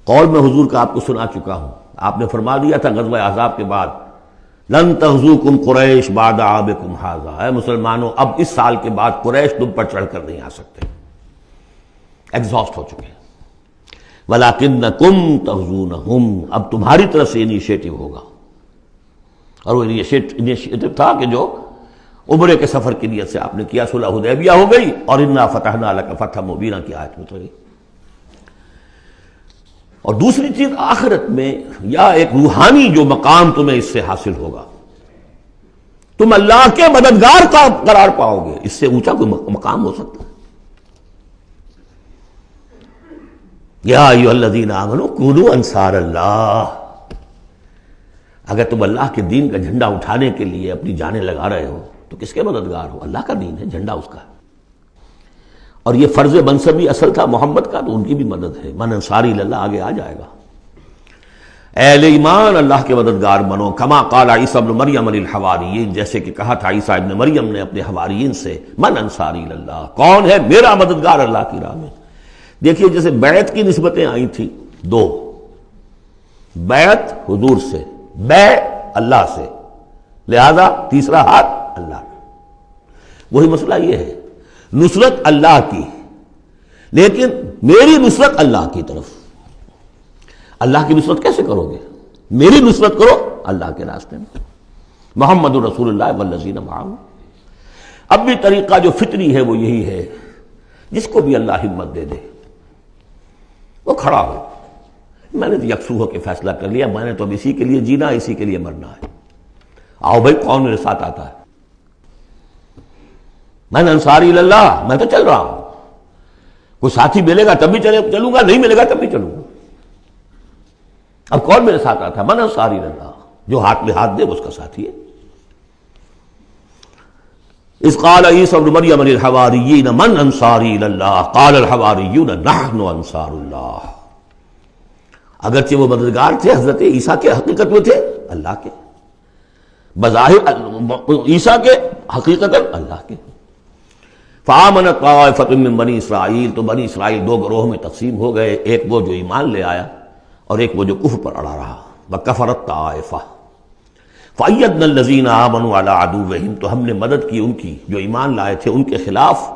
قول میں حضور کا آپ کو سنا چکا ہوں. آپ نے فرما دیا تھا غزوہ احزاب کے بعد، لن تغزوکم قریش بعد عامکم ھذا، اے مسلمانوں اب اس سال کے بعد قریش تم پر چڑھ کر نہیں آ سکتے، ایگزاسٹ ہو چکے ہیں. ولکنکم تغزونہم، اب تمہاری طرف سے انیشیٹو ہوگا. اور وہ انیشیٹو تھا کہ جو عمرے کے سفر کی نیت سے آپ نے کیا. صلح حدیبیہ ہو گئی اور انا فتحنا لک فتحا مبینا کی آیت میں اتری. اور دوسری چیز آخرت میں یا ایک روحانی جو مقام تمہیں اس سے حاصل ہوگا، تم اللہ کے مددگار کا قرار پاؤ گے. اس سے اونچا کوئی مقام ہو سکتا ہے؟ یا ایھا الذین آمنوا کونوا انصار اللہ. اگر تم اللہ کے دین کا جھنڈا اٹھانے کے لیے اپنی جانیں لگا رہے ہو تو کس کے مددگار ہو؟ اللہ کا دین ہے، جھنڈا اس کا ہے. اور یہ فرض منصبی اصل تھا محمد کا، تو ان کی بھی مدد ہے. من انصاری اللہ آگے آ جائے گا. اہل ایمان اللہ کے مددگار بنو. کما قال عیسیٰ ابن مریم للحواریین، جیسے کہ کہا تھا عیسیٰ ابن مریم نے اپنے حواریین سے، من انصاری اللہ، کون ہے میرا مددگار اللہ کی راہ میں. دیکھیے جیسے بیعت کی نسبتیں آئی تھیں دو، بیعت حضور سے، بیع اللہ سے، لہذا تیسرا ہاتھ اللہ. وہی مسئلہ یہ ہے، نصرت اللہ کی، لیکن میری نصرت اللہ کی طرف. اللہ کی نصرت کیسے کرو گے؟ میری نصرت کرو اللہ کے راستے میں. محمد رسول اللہ والذین معہ. اب بھی طریقہ جو فطری ہے وہ یہی ہے، جس کو بھی اللہ ہمت دے دے وہ کھڑا ہو. میں نے تو یکسو ہو کے فیصلہ کر لیا، میں نے تو اب اسی کے لیے جینا، اسی کے لیے مرنا ہے. آؤ بھائی کون میرے ساتھ آتا ہے؟ میں انصاری اللہ، میں تو چل رہا ہوں. کوئی ساتھی ملے گا تب بھی چلوں گا، نہیں ملے گا تب بھی چلوں گا. اب کون میرے ساتھ آتا ہے؟ من انصاری اللہ، جو ہاتھ میں ہاتھ دے وہ اس کا ساتھی ہے. اذ قال عیسیٰ ابن مریم للحواریین من انصاری اللہ قال الحواریون نحن انصار اللہ. اگرچہ وہ مددگار تھے حضرت عیسیٰ کے، حقیقت میں تھے اللہ کے، بظاہر عیسیٰ کے، حقیقت اللہ کے. فآمنت طائفۃ من بنی اسرائیل، تو بنی اسرائیل دو گروہ میں تقسیم ہو گئے، ایک وہ جو ایمان لے آیا اور ایک وہ جو کفر پر اڑا رہا. وکفرت طائفہ فأیدنا الذین آمنوا علی عدوہم، تو ہم نے مدد کی ان کی جو ایمان لائے تھے ان کے خلاف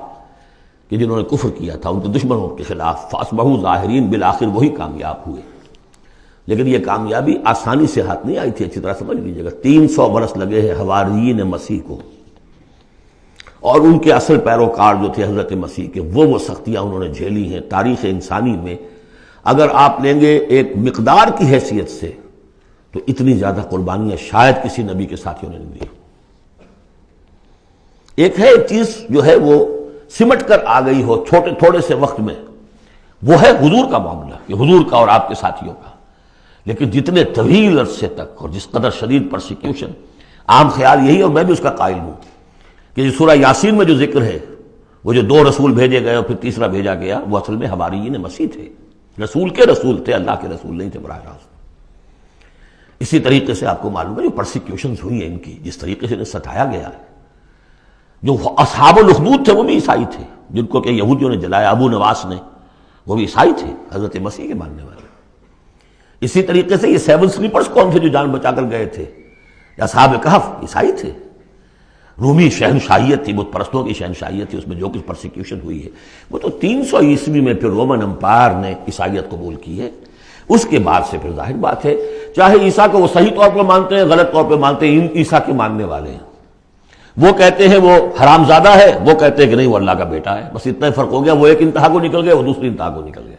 کہ جنہوں نے کفر کیا تھا، ان کے دشمنوں کے خلاف. فاصبحوا ظاہرین، بالآخر وہی کامیاب ہوئے. لیکن یہ کامیابی آسانی سے ہاتھ نہیں آئی تھی، اچھی طرح سمجھ لیجیے گا. 300 برس لگے ہیں حواریین مسیح کو، اور ان کے اصل پیروکار جو تھے حضرت مسیح کے، وہ سختیاں انہوں نے جھیلی ہیں. تاریخ انسانی میں اگر آپ لیں گے ایک مقدار کی حیثیت سے تو اتنی زیادہ قربانیاں شاید کسی نبی کے ساتھیوں نے نہیں دی. ایک ہے ایک چیز جو ہے وہ سمٹ کر آ گئی ہو تھوڑے سے وقت میں، وہ ہے حضور کا معاملہ، یہ حضور کا اور آپ کے ساتھیوں کا. لیکن جتنے طویل عرصے تک اور جس قدر شدید پرسیکیوشن، عام خیال یہی، اور میں بھی اس کا قائل ہوں، کہ سورہ یاسین میں جو ذکر ہے وہ جو 2 رسول بھیجے گئے اور پھر تیسرا بھیجا گیا، وہ اصل میں حواریین مسیح تھے. رسول کے رسول تھے، اللہ کے رسول نہیں تھے براہ راست. اسی طریقے سے آپ کو معلوم ہے جو پرسیکیوشنز ہوئی ہیں ان کی، جس طریقے سے انہیں ستایا گیا ہے. جو اصحاب الاخدود تھے وہ بھی عیسائی تھے، جن کو کہ یہودیوں نے جلایا، ابو نواس نے، وہ بھی عیسائی تھے، حضرت مسیح کے ماننے والے. اسی طریقے سے یہ 7 سلیپرز کون تھے جو جان بچا کر گئے تھے؟ اصحاب کہف عیسائی تھے. رومی شہنشاہیت تھی، بت پرستوں کی شہنشاہیت تھی، اس میں جو کچھ پرسیکیوشن ہوئی ہے وہ تو 300 عیسوی میں پھر رومن امپائر نے عیسائیت قبول کی ہے. اس کے بعد سے پھر ظاہر بات ہے، چاہے عیسیٰ کو وہ صحیح طور پر مانتے ہیں، غلط طور پہ مانتے ہیں، عیسیٰ کے ماننے والے ہیں. وہ کہتے ہیں وہ حرام زادہ ہے، وہ کہتے ہیں کہ نہیں وہ اللہ کا بیٹا ہے. بس اتنا ہی فرق ہو گیا، وہ ایک انتہا کو نکل گئے، وہ دوسری انتہا کو نکل گئے.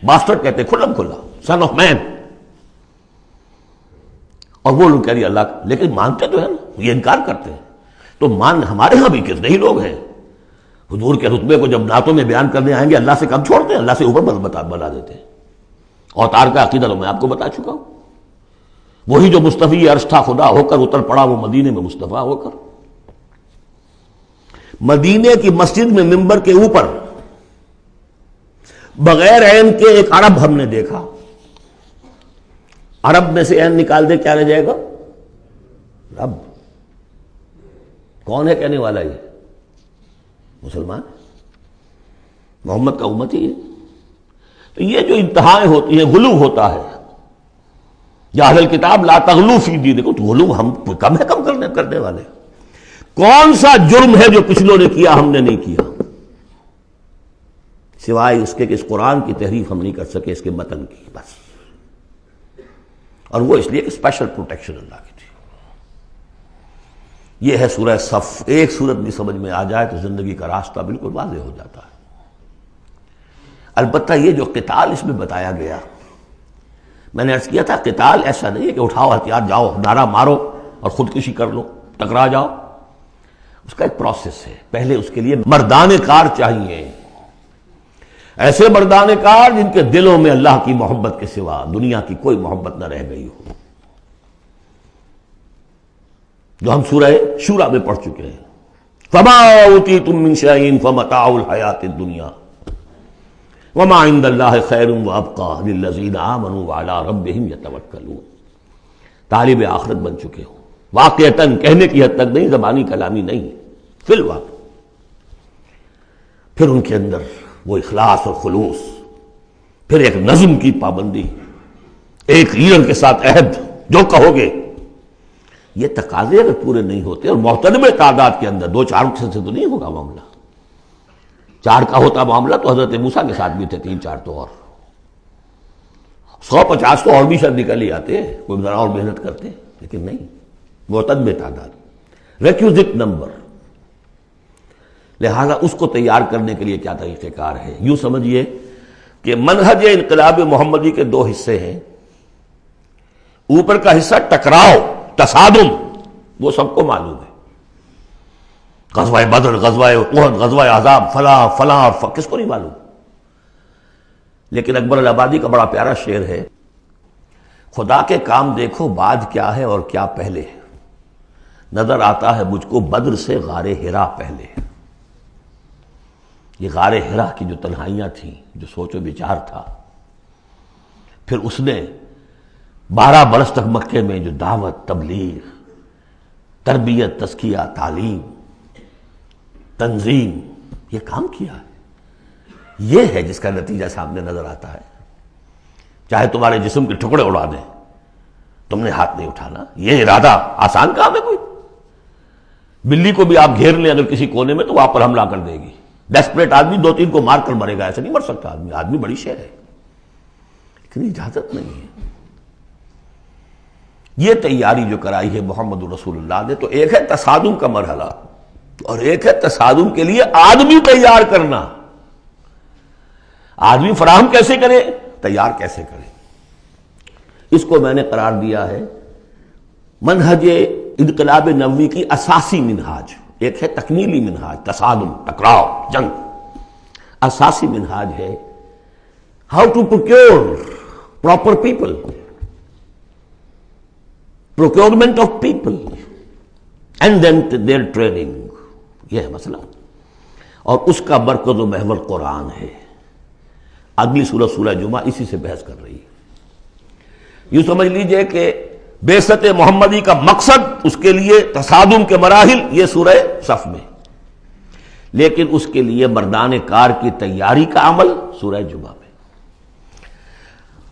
باسٹرڈ کہتے ہیں کھلم کھلا، سن آف مین. اور وہ لوگ کہہ رہے اللہ کا، لیکن مانتے تو ہے نا، یہ انکار کرتے ہیں. تو مان ہمارے ہاں بھی کتنے ہی لوگ ہیں حضور کے رتبے کو جب نعتوں میں بیان کرنے آئیں گے اللہ سے کم چھوڑتے ہیں، اللہ سے اوپر بنا دیتے ہیں۔ اوتار کا عقیدہ تو میں آپ کو بتا چکا ہوں، وہی جو مصطفی عرش تھا خدا ہو کر اتر پڑا وہ مدینے میں مصطفیٰ ہو کر۔ مدینے کی مسجد میں ممبر کے اوپر بغیر عین کے ایک عرب ہم نے دیکھا، عرب میں سے عین نکال دے کیا رہ جائے گا؟ رب۔ کون ہے کہنے والا؟ یہ مسلمان، محمد کا امتی ہے۔ تو یہ جو انتہائیں ہوتی ہیں، غلو ہوتا ہے، یا اہل الکتاب لا تغلو فی دینکم، تو غلو ہم کم ہے کم کرنے والے۔ کون سا جرم ہے جو پچھلوں نے کیا ہم نے نہیں کیا، سوائے اس کے کہ اس قرآن کی تحریف ہم نہیں کر سکے، اس کے متن کی، بس۔ اور وہ اس لیے کہ اسپیشل پروٹیکشن اللہ کی تھی۔ یہ ہے سورہ صف۔ ایک سورت بھی سمجھ میں آ جائے تو زندگی کا راستہ بالکل واضح ہو جاتا ہے۔ البتہ یہ جو قتال اس میں بتایا گیا، میں نے عرض کیا تھا قتال ایسا نہیں ہے کہ اٹھاؤ ہتھیار جاؤ نعرہ مارو اور خودکشی کر لو، ٹکرا جاؤ۔ اس کا ایک پروسیس ہے، پہلے اس کے لیے مردان کار چاہیے، ایسے مردان کار جن کے دلوں میں اللہ کی محبت کے سوا دنیا کی کوئی محبت نہ رہ گئی ہو، جو ہم سورہ شورى میں پڑھ چکے ہیں۔ فما اوتیتم من شیء فمتاع الحیاۃ الدنیا وما عند اللہ خیر وابقى للذین آمنوا وعلی ربہم یتوکلون۔ طالب آخرت بن چکے ہو، واقعتاً، کہنے کی حد تک نہیں، زبانی کلامی نہیں، فی الواقع۔ پھر ان کے اندر وہ اخلاص اور خلوص، پھر ایک نظم کی پابندی، ایک لیڈر کے ساتھ عہد، جو کہو گے۔ یہ تقاضے اگر پورے نہیں ہوتے، اور محترم تعداد کے اندر، 2-4 سے تو نہیں ہوگا معاملہ۔ 4 کا ہوتا معاملہ تو حضرت موسیٰ کے ساتھ بھی تھے، 3-4 تو اور 150 تو اور بھی شاید نکل ہی آتے، کوئی ذرا اور محنت کرتے، لیکن نہیں، معتدل تعداد، ریکوزٹ نمبر۔ لہذا اس کو تیار کرنے کے لیے کیا طریقہ کار ہے؟ یوں سمجھیے کہ منہج انقلاب محمدی کے 2 حصے ہیں۔ اوپر کا حصہ ٹکراؤ، تصادم، وہ سب کو معلوم ہے، غزوہ بدر، غزوہ احد، غزوہ احزاب، فلاں کس کو نہیں معلوم؟ لیکن اکبر الآبادی کا بڑا پیارا شعر ہے، خدا کے کام دیکھو بعد کیا ہے اور کیا پہلے، نظر آتا ہے مجھ کو بدر سے غار حرا پہلے۔ یہ غار حرا کی جو تنہائیاں تھیں، جو سوچ و بچار تھا، پھر اس نے 12 برس تک مکے میں جو دعوت، تبلیغ، تربیت، تزکیہ، تعلیم، تنظیم، یہ کام کیا ہے۔ یہ ہے جس کا نتیجہ سامنے نظر آتا ہے۔ چاہے تمہارے جسم کے ٹکڑے اڑا دیں، تم نے ہاتھ نہیں اٹھانا۔ یہ ارادہ آسان کام ہے کوئی؟ بلی کو بھی آپ گھیر لیں اگر کسی کونے میں تو وہ آپ پر حملہ کر دے گی۔ ڈیسپریٹ آدمی 2-3 کو مار کر مرے گا، ایسے نہیں مر سکتا آدمی۔ آدمی بڑی شے ہے، لیکن اجازت نہیں ہے۔ یہ تیاری جو کرائی ہے محمد رسول اللہ نے، تو ایک ہے تصادم کا مرحلہ، اور ایک ہے تصادم کے لیے آدمی تیار کرنا۔ آدمی فراہم کیسے کرے، تیار کیسے کرے؟ اس کو میں نے قرار دیا ہے منہج انقلاب نبوی کی اساسی منہاج۔ ایک ہے تکمیلی منہاج، تصادم، ٹکراؤ، جنگ۔ اساسی منہاج ہے how to procure proper people, procurement of people and then their training. یہ ہے مسئلہ، اور اس کا مرکز و محور قرآن ہے۔ اگلی سورہ، سورہ جمعہ، اسی سے بحث کر رہی ہے۔ یوں سمجھ لیجئے کہ بعثت محمدی کا مقصد، اس کے لیے تصادم کے مراحل یہ سورہ صف میں، لیکن اس کے لیے مردان کار کی تیاری کا عمل سورہ جمعہ میں۔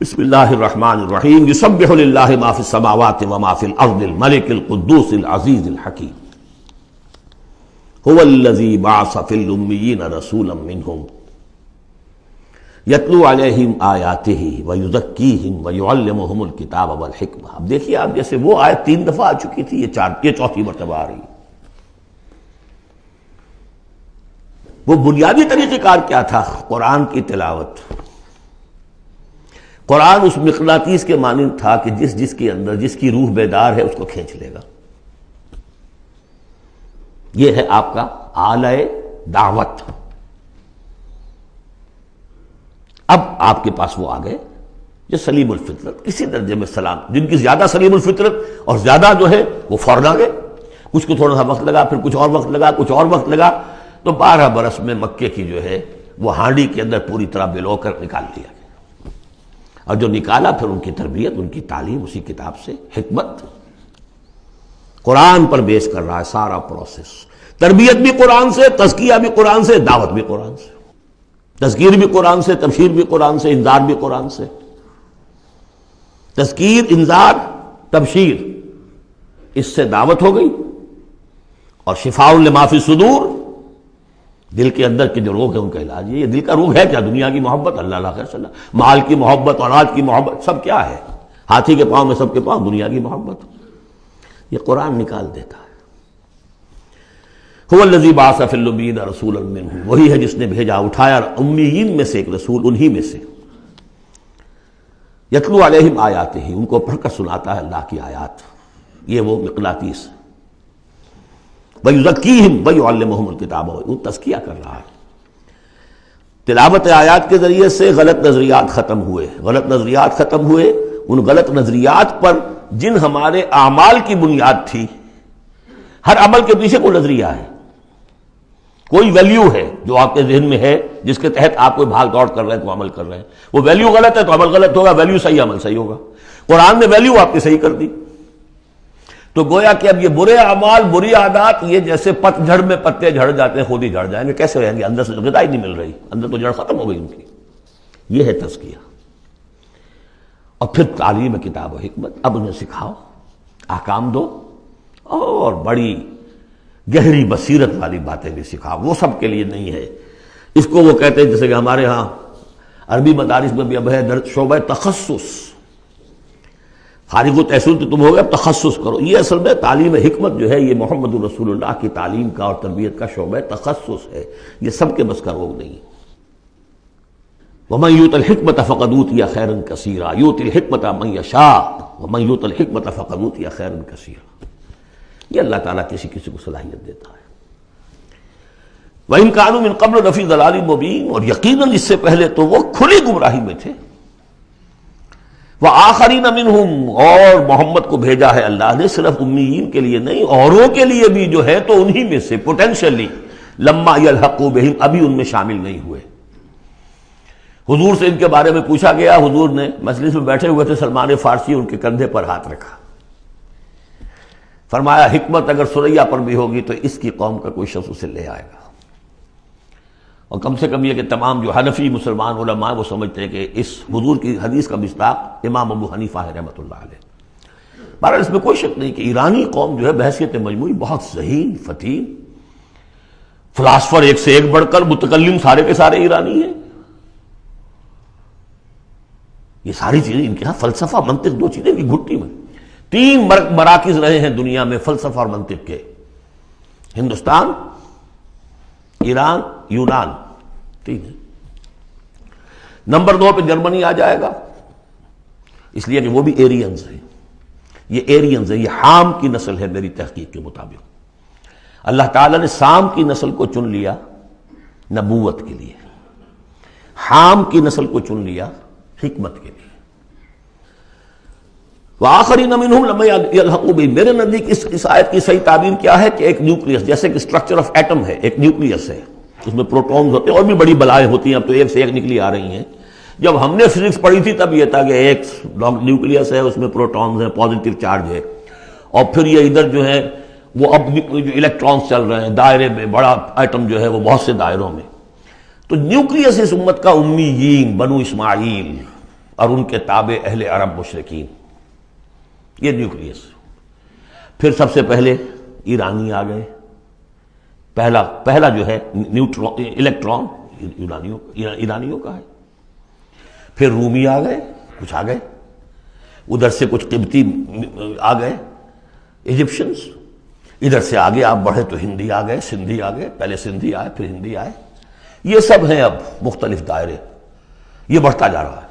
بسم اللہ الرحمن الرحیم، یسبح للہ ما فی السماوات وما فی الارض الملک القدوس العزیز الحکیم، هو الذی بعث فی الامیین رسولا منہم یتلو علیہم آیاتہ ویزکیہم ویعلمہم الکتاب والحکمہ۔ اب دیکھیے آپ، جیسے وہ آیت 3 دفعہ آ چکی تھی، یہ 4تھی مرتبہ آ رہی۔ وہ بنیادی طریقہ کار کیا تھا؟ قرآن کی تلاوت۔ قرآن اس مقناطیس کے مانند تھا کہ جس کے اندر جس کی روح بیدار ہے اس کو کھینچ لے گا۔ یہ ہے آپ کا آلہ دعوت۔ اب آپ کے پاس وہ آ گئے جو سلیم الفطرت، کسی درجے میں سلام، جن کی زیادہ سلیم الفطرت اور زیادہ جو ہے وہ فوراً آ گئے، کچھ کو تھوڑا سا وقت لگا، پھر کچھ اور وقت لگا، کچھ اور وقت لگا، تو 12 برس میں مکے کی جو ہے وہ ہانڈی کے اندر پوری طرح بلو کر نکال دیا گیا۔ اور جو نکالا پھر ان کی تربیت، ان کی تعلیم اسی کتاب سے، حکمت قرآن پر بیس کر رہا ہے سارا پروسیس، تربیت بھی قرآن سے، تزکیہ بھی قرآن سے، دعوت بھی قرآن سے، تذکیر بھی قرآن سے، تبشیر بھی قرآن سے، انذار بھی قرآن سے۔ تذکیر، انذار، تبشیر، اس سے دعوت ہو گئی، اور شفاء لما فی الصدور، دل کے اندر کے جو روگ ہے ان کا علاج۔ یہ دل کا روگ ہے کیا؟ دنیا کی محبت، اللہ خیر صلی اللہ، مال کی محبت، اولاد کی محبت، سب کیا ہے؟ ہاتھی کے پاؤں میں سب کے پاؤں دنیا کی محبت۔ یہ قرآن نکال دیتا ہے۔ هو الذی بعث فی الامیین رسولا منہم، وہی ہے جس نے بھیجا، اٹھایا امیین میں سے ایک رسول، انہی میں سے، یتلو علیہم آیاتہ، ان کو پڑھ کر سناتا ہے اللہ کی آیات، یہ وہ مقناطیس، وَيُزَكِّيهِمْ وَيُعَلِّمُهُمُ الْكِتَابَ، وہ تزکیہ کر رہا ہے۔ تلاوت آیات کے ذریعے سے غلط نظریات ختم ہوئے، غلط نظریات ختم ہوئے، ان غلط نظریات پر جن ہمارے اعمال کی بنیاد تھی، ہر عمل کے پیچھے کوئی نظریہ ہے، کوئی ویلیو ہے جو آپ کے ذہن میں ہے، جس کے تحت آپ کوئی بھاگ دوڑ کر رہے ہیں، کوئی عمل کر رہے ہیں، وہ ویلیو غلط ہے تو عمل غلط ہوگا، ویلیو صحیح عمل صحیح ہوگا۔ قرآن نے ویلیو آپ کی صحیح کر دی، تو گویا کہ اب یہ برے اعمال، بری عادات، یہ جیسے پت جھڑ میں پتے جھڑ جاتے ہیں، خود ہی جھڑ جائیں گے، کیسے رہیں گے؟ اندر سے غذا ہی نہیں مل رہی، اندر تو جڑ ختم ہو گئی ان کی۔ یہ ہے تزکیہ۔ اور پھر تعلیم کتاب و حکمت، اب انہیں سکھاؤ، احکام دو، اور بڑی گہری بصیرت والی باتیں بھی سکھاؤ، وہ سب کے لیے نہیں ہے۔ اس کو وہ کہتے ہیں، جیسے کہ ہمارے ہاں عربی مدارس میں بھی اب ہے شعبہ تخصص، فارغ التحصیل تو تم ہو گئے، اب تخصص کرو۔ یہ اصل میں تعلیم حکمت جو ہے، یہ محمد رسول اللہ کی تعلیم کا اور تربیت کا شعبہ تخصص ہے، یہ سب کے بس کا روگ نہیں۔ وَمَن يُؤْتَ الْحِكْمَةَ فَقَدْ أُوتِيَ خَيْرًا كَثِيرًا يُؤْتِي الْحِكْمَةَ مَن يَشَاءُ وَمَن يُؤْتَ الْحِكْمَةَ فَقَدْ أُوتِيَ خَيْرًا كَثِيرًا۔ یہ اللہ تعالیٰ کسی کسی کو صلاحیت دیتا ہے۔ وَإِن كَانُوا مِن قَبْلُ لَفِي ضَلَالٍ مُبِينٍ، اور یقیناً اس سے پہلے تو وہ کھلی گمراہی میں تھے۔ وَآخَرِينَ مِنْهُمْ، اور محمد کو بھیجا ہے اللہ نے صرف امیین کے لیے نہیں، اوروں کے لیے بھی جو ہے تو انہی میں سے پوٹینشلی، لَمَّا يَلْحَقُوا بِهِمْ، ابھی ان میں شامل نہیں ہوئے۔ حضور سے ان کے بارے میں پوچھا گیا، حضور نے مجلس میں بیٹھے ہوئے تھے، سلمان فارسی ان کے کندھے پر ہاتھ رکھا، فرمایا حکمت اگر سریا پر بھی ہوگی تو اس کی قوم کا کوئی شخص اسے لے آئے گا۔ اور کم سے کم یہ کہ تمام جو حنفی مسلمان علماء وہ سمجھتے ہیں کہ اس حضور کی حدیث کا مصداق امام ابو حنیفہ ہے رحمۃ اللہ علیہ۔ بہرحال اس میں کوئی شک نہیں کہ ایرانی قوم جو ہے بحیثیت مجموعی بہت ذہین، فتین، فلاسفر ایک سے ایک بڑھ کر، متکلم سارے کے سارے ایرانی ہیں۔ یہ ساری چیزیں ان کے ہاں فلسفہ، منطق، دو چیزیں کی گھٹی میں، 3 مراکز رہے ہیں دنیا میں فلسفہ اور منطق کے، ہندوستان، ایران، یونان، 3 ہے۔ نمبر 2 پہ جرمنی آ جائے گا، اس لیے کہ وہ بھی ایرینز ہیں، یہ ایرینز ہیں، یہ حام کی نسل ہے میری تحقیق کے مطابق۔ اللہ تعالیٰ نے سام کی نسل کو چن لیا نبوت کے لیے، حام کی نسل کو چن لیا حکمت کے لیے۔ وآخرین منہم لما یلحقوا بہم، میرے نزدیک اس آیت کی صحیح تعبیر کیا ہے کہ ایک نیوکلیس، جیسے کہ اسٹرکچر آف ایٹم ہے، ایک نیوکلیس ہے، اس میں پروٹونز ہوتے ہیں، اور بھی بڑی بلائیں ہوتی ہیں، اب تو ایک سے ایک نکلی آ رہی ہیں۔ جب ہم نے فزکس پڑھی تھی تب یہ تھا کہ ایک نیوکلیس ہے، اس میں پروٹونز ہیں، پازیٹیو چارج ہے، اور پھر یہ ادھر جو ہے وہ اب جو الیکٹرانز چل رہے ہیں دائرے میں، بڑا ایٹم جو ہے وہ بہت سے دائروں میں۔ تو نیوکلیس اس امت کا امیین، بنو اسماعیل اور ان کے تابع اہل عرب مشرکین، یہ نیوکلیس۔ پھر سب سے پہلے ایرانی آ گئے، پہلا جو ہے نیوٹرون، الیکٹران ایرانیوں کا ہے۔ پھر رومی آ گئے، کچھ آ گئے ادھر سے، کچھ قبطی آ گئے، ایجپشنز، ادھر سے آگے آپ بڑھے تو ہندی آ گئے، سندھی آ گئے، پہلے سندھی آئے پھر ہندی آئے، یہ سب ہیں اب مختلف دائرے، یہ بڑھتا جا رہا ہے۔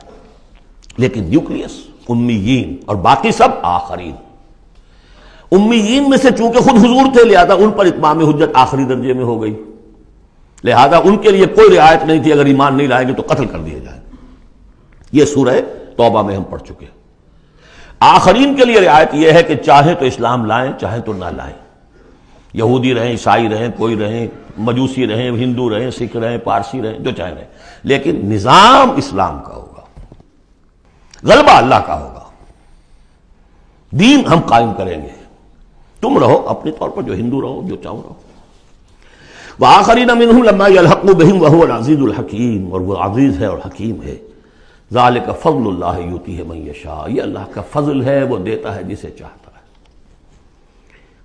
لیکن نیوکلیس امیین، اور باقی سب آخرین۔ امیین میں سے چونکہ خود حضور تھے لہذا ان پر اتمام حجت آخری درجے میں ہو گئی، لہذا ان کے لیے کوئی رعایت نہیں تھی اگر ایمان نہیں لائیں گے تو قتل کر دیا جائے. یہ سورہ توبہ میں ہم پڑھ چکے. آخرین کے لیے رعایت یہ ہے کہ چاہے تو اسلام لائیں چاہے تو نہ لائیں، یہودی رہیں، عیسائی رہیں، کوئی رہیں، مجوسی رہیں، ہندو رہیں، سکھ رہیں، پارسی رہیں، جو چاہے رہیں، لیکن نظام اسلام کا ہوگا، غلبہ اللہ کا ہوگا، دین ہم قائم کریں گے. تم رہو اپنے طور پر جو ہندو رہو، جو چاہو رہو. وآخرین منہم لما یلحقوا بہم وہو العزیز الحکیم، اور وہ عزیز ہے اور حکیم ہے. ذالک فضل اللہ یؤتیہ من یشاء، یہ اللہ کا فضل ہے، وہ دیتا ہے جسے چاہتا ہے.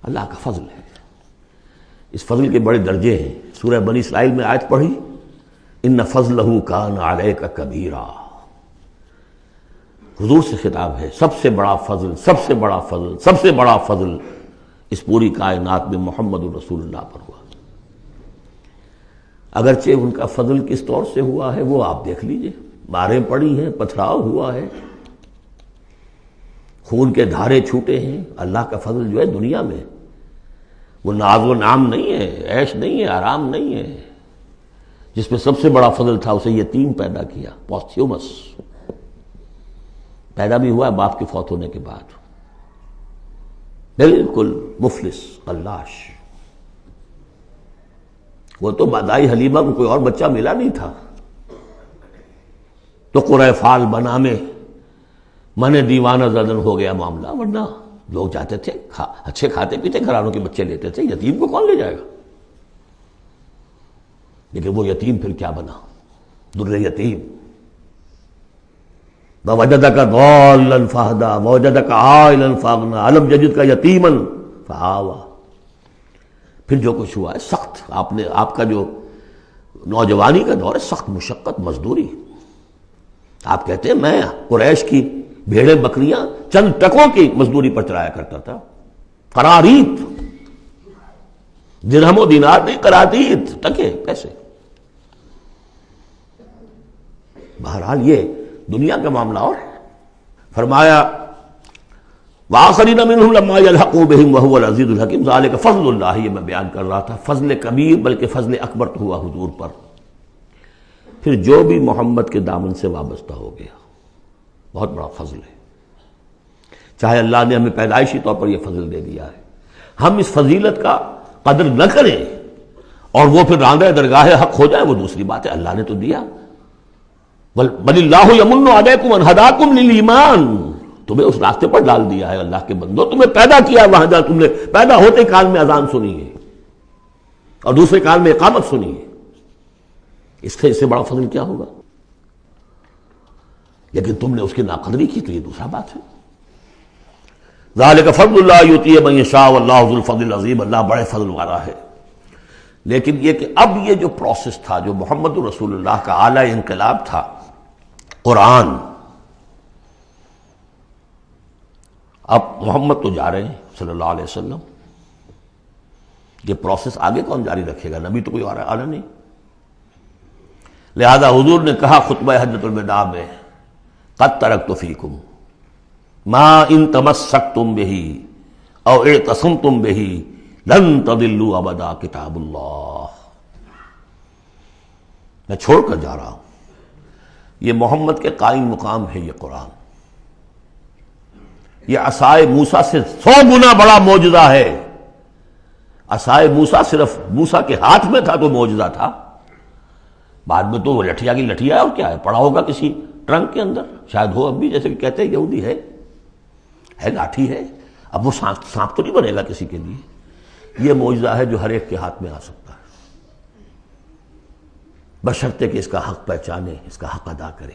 اللہ کا فضل ہے. اس فضل کے بڑے درجے ہیں. سورہ بنی اسرائیل میں آیت پڑھی، ان فضلہ کان علیک کبیرا. حضور سے خطاب ہے، سب سے بڑا فضل، سب سے بڑا فضل، سب سے بڑا فضل اس پوری کائنات میں محمد رسول اللہ پر ہوا. اگرچہ ان کا فضل کس طور سے ہوا ہے وہ آپ دیکھ لیجئے. ماریں پڑی ہیں، پتھراؤ ہوا ہے، خون کے دھارے چھوٹے ہیں. اللہ کا فضل جو ہے دنیا میں وہ ناز و نام نہیں ہے، عیش نہیں ہے، آرام نہیں ہے. جس میں سب سے بڑا فضل تھا اسے یتیم پیدا کیا، پوستھیومس پیدا بھی ہوا ہے باپ کے فوت ہونے کے بعد، بالکل مفلس قلاش. وہ تو مادائی حلیمہ کو کوئی اور بچہ ملا نہیں تھا تو قرۂ فال بنا میں من دیوانہ زدن ہو گیا معاملہ. ورنہ لوگ جاتے تھے، اچھے کھاتے پیتے گھرانوں کے بچے لیتے تھے. یتیم کو کون لے جائے گا؟ لیکن وہ یتیم پھر کیا بنا؟ در یتیم. وَوَجَدَكَ ضَالًّا فَهَدَىٰ وَوَجَدَكَ عَائِلًا فَأَغْنَىٰ أَلَمْ يَجِدْكَ يَتِيمًا فَآوَىٰ. پھر جو کچھ ہوا ہے سخت، آپ کا جو نوجوانی کا دور ہے، سخت مشقت، مزدوری. آپ کہتے ہیں میں قریش کی بھیڑیں بکریاں چند ٹکوں کی مزدوری پر چلایا کرتا تھا. قراریت، درہم و دینار نہیں، قراریت، ٹکے پیسے. بہرحال یہ دنیا کا معاملہ اور ہے. فرمایا وآخرین منہم لما یلحقوا بہم وہو العزیز الحکیم. ذالک فضل اللہ، یہ میں بیان کر رہا تھا. فضل کبیر بلکہ فضل اکبر تو ہوا حضور پر. پھر جو بھی محمد کے دامن سے وابستہ ہو گیا بہت بڑا فضل ہے. چاہے اللہ نے ہمیں پیدائشی طور پر یہ فضل دے دیا ہے، ہم اس فضیلت کا قدر نہ کریں اور وہ پھر راندہ درگاہ حق ہو جائے وہ دوسری بات ہے. اللہ نے تو دیا. بل اللہ یمن علیکم ان ہداکم للایمان، تمہیں اس راستے پر ڈال دیا ہے اللہ کے بندو. تمہیں پیدا کیا وہاں جہاں تم نے پیدا ہوتے کال میں اذان سنی ہے اور دوسرے کال میں اقامت سنی ہے. اس سے بڑا فضل کیا ہوگا؟ لیکن تم نے اس کی ناقدری کی تو یہ دوسرا بات ہے. ذالک فضل اللہ یؤتی من یشاء واللہ ذو الفضل العظیم. اللہ بڑے فضل والا ہے. لیکن یہ کہ اب یہ جو پروسیس تھا، جو محمد رسول اللہ کا اعلی انقلاب تھا، قرآن، اب محمد تو جا رہے ہیں صلی اللہ علیہ وسلم. یہ پروسیس آگے کون جاری رکھے گا؟ نبی تو کوئی اور آنا نہیں. لہذا حضور نے کہا خطبہ حجۃ الوداع میں، قد ترکت فیکم ما ان تمسکتم بہ او اعتصمتم بہ لن تضلوا ابدا کتاب اللہ. میں چھوڑ کر جا رہا ہوں. یہ محمد کے قائم مقام ہے یہ قرآن. یہ عصائے موسیٰ سے 100 گنا بڑا معجزہ ہے. عصائے موسیٰ صرف موسیٰ کے ہاتھ میں تھا تو معجزہ تھا. بعد میں تو وہ لٹھیا کی لٹھیا ہے اور کیا ہے، پڑا ہوگا کسی ٹرنک کے اندر شاید ہو اب بھی، جیسے کہ کہتے ہیں یہودی ہے لاٹھی ہے. اب وہ سانپ تو نہیں بنے گا کسی کے لیے. یہ معجزہ ہے جو ہر ایک کے ہاتھ میں آ سکتا ہے، بشرطے کہ اس کا حق پہچانے، اس کا حق ادا کرے،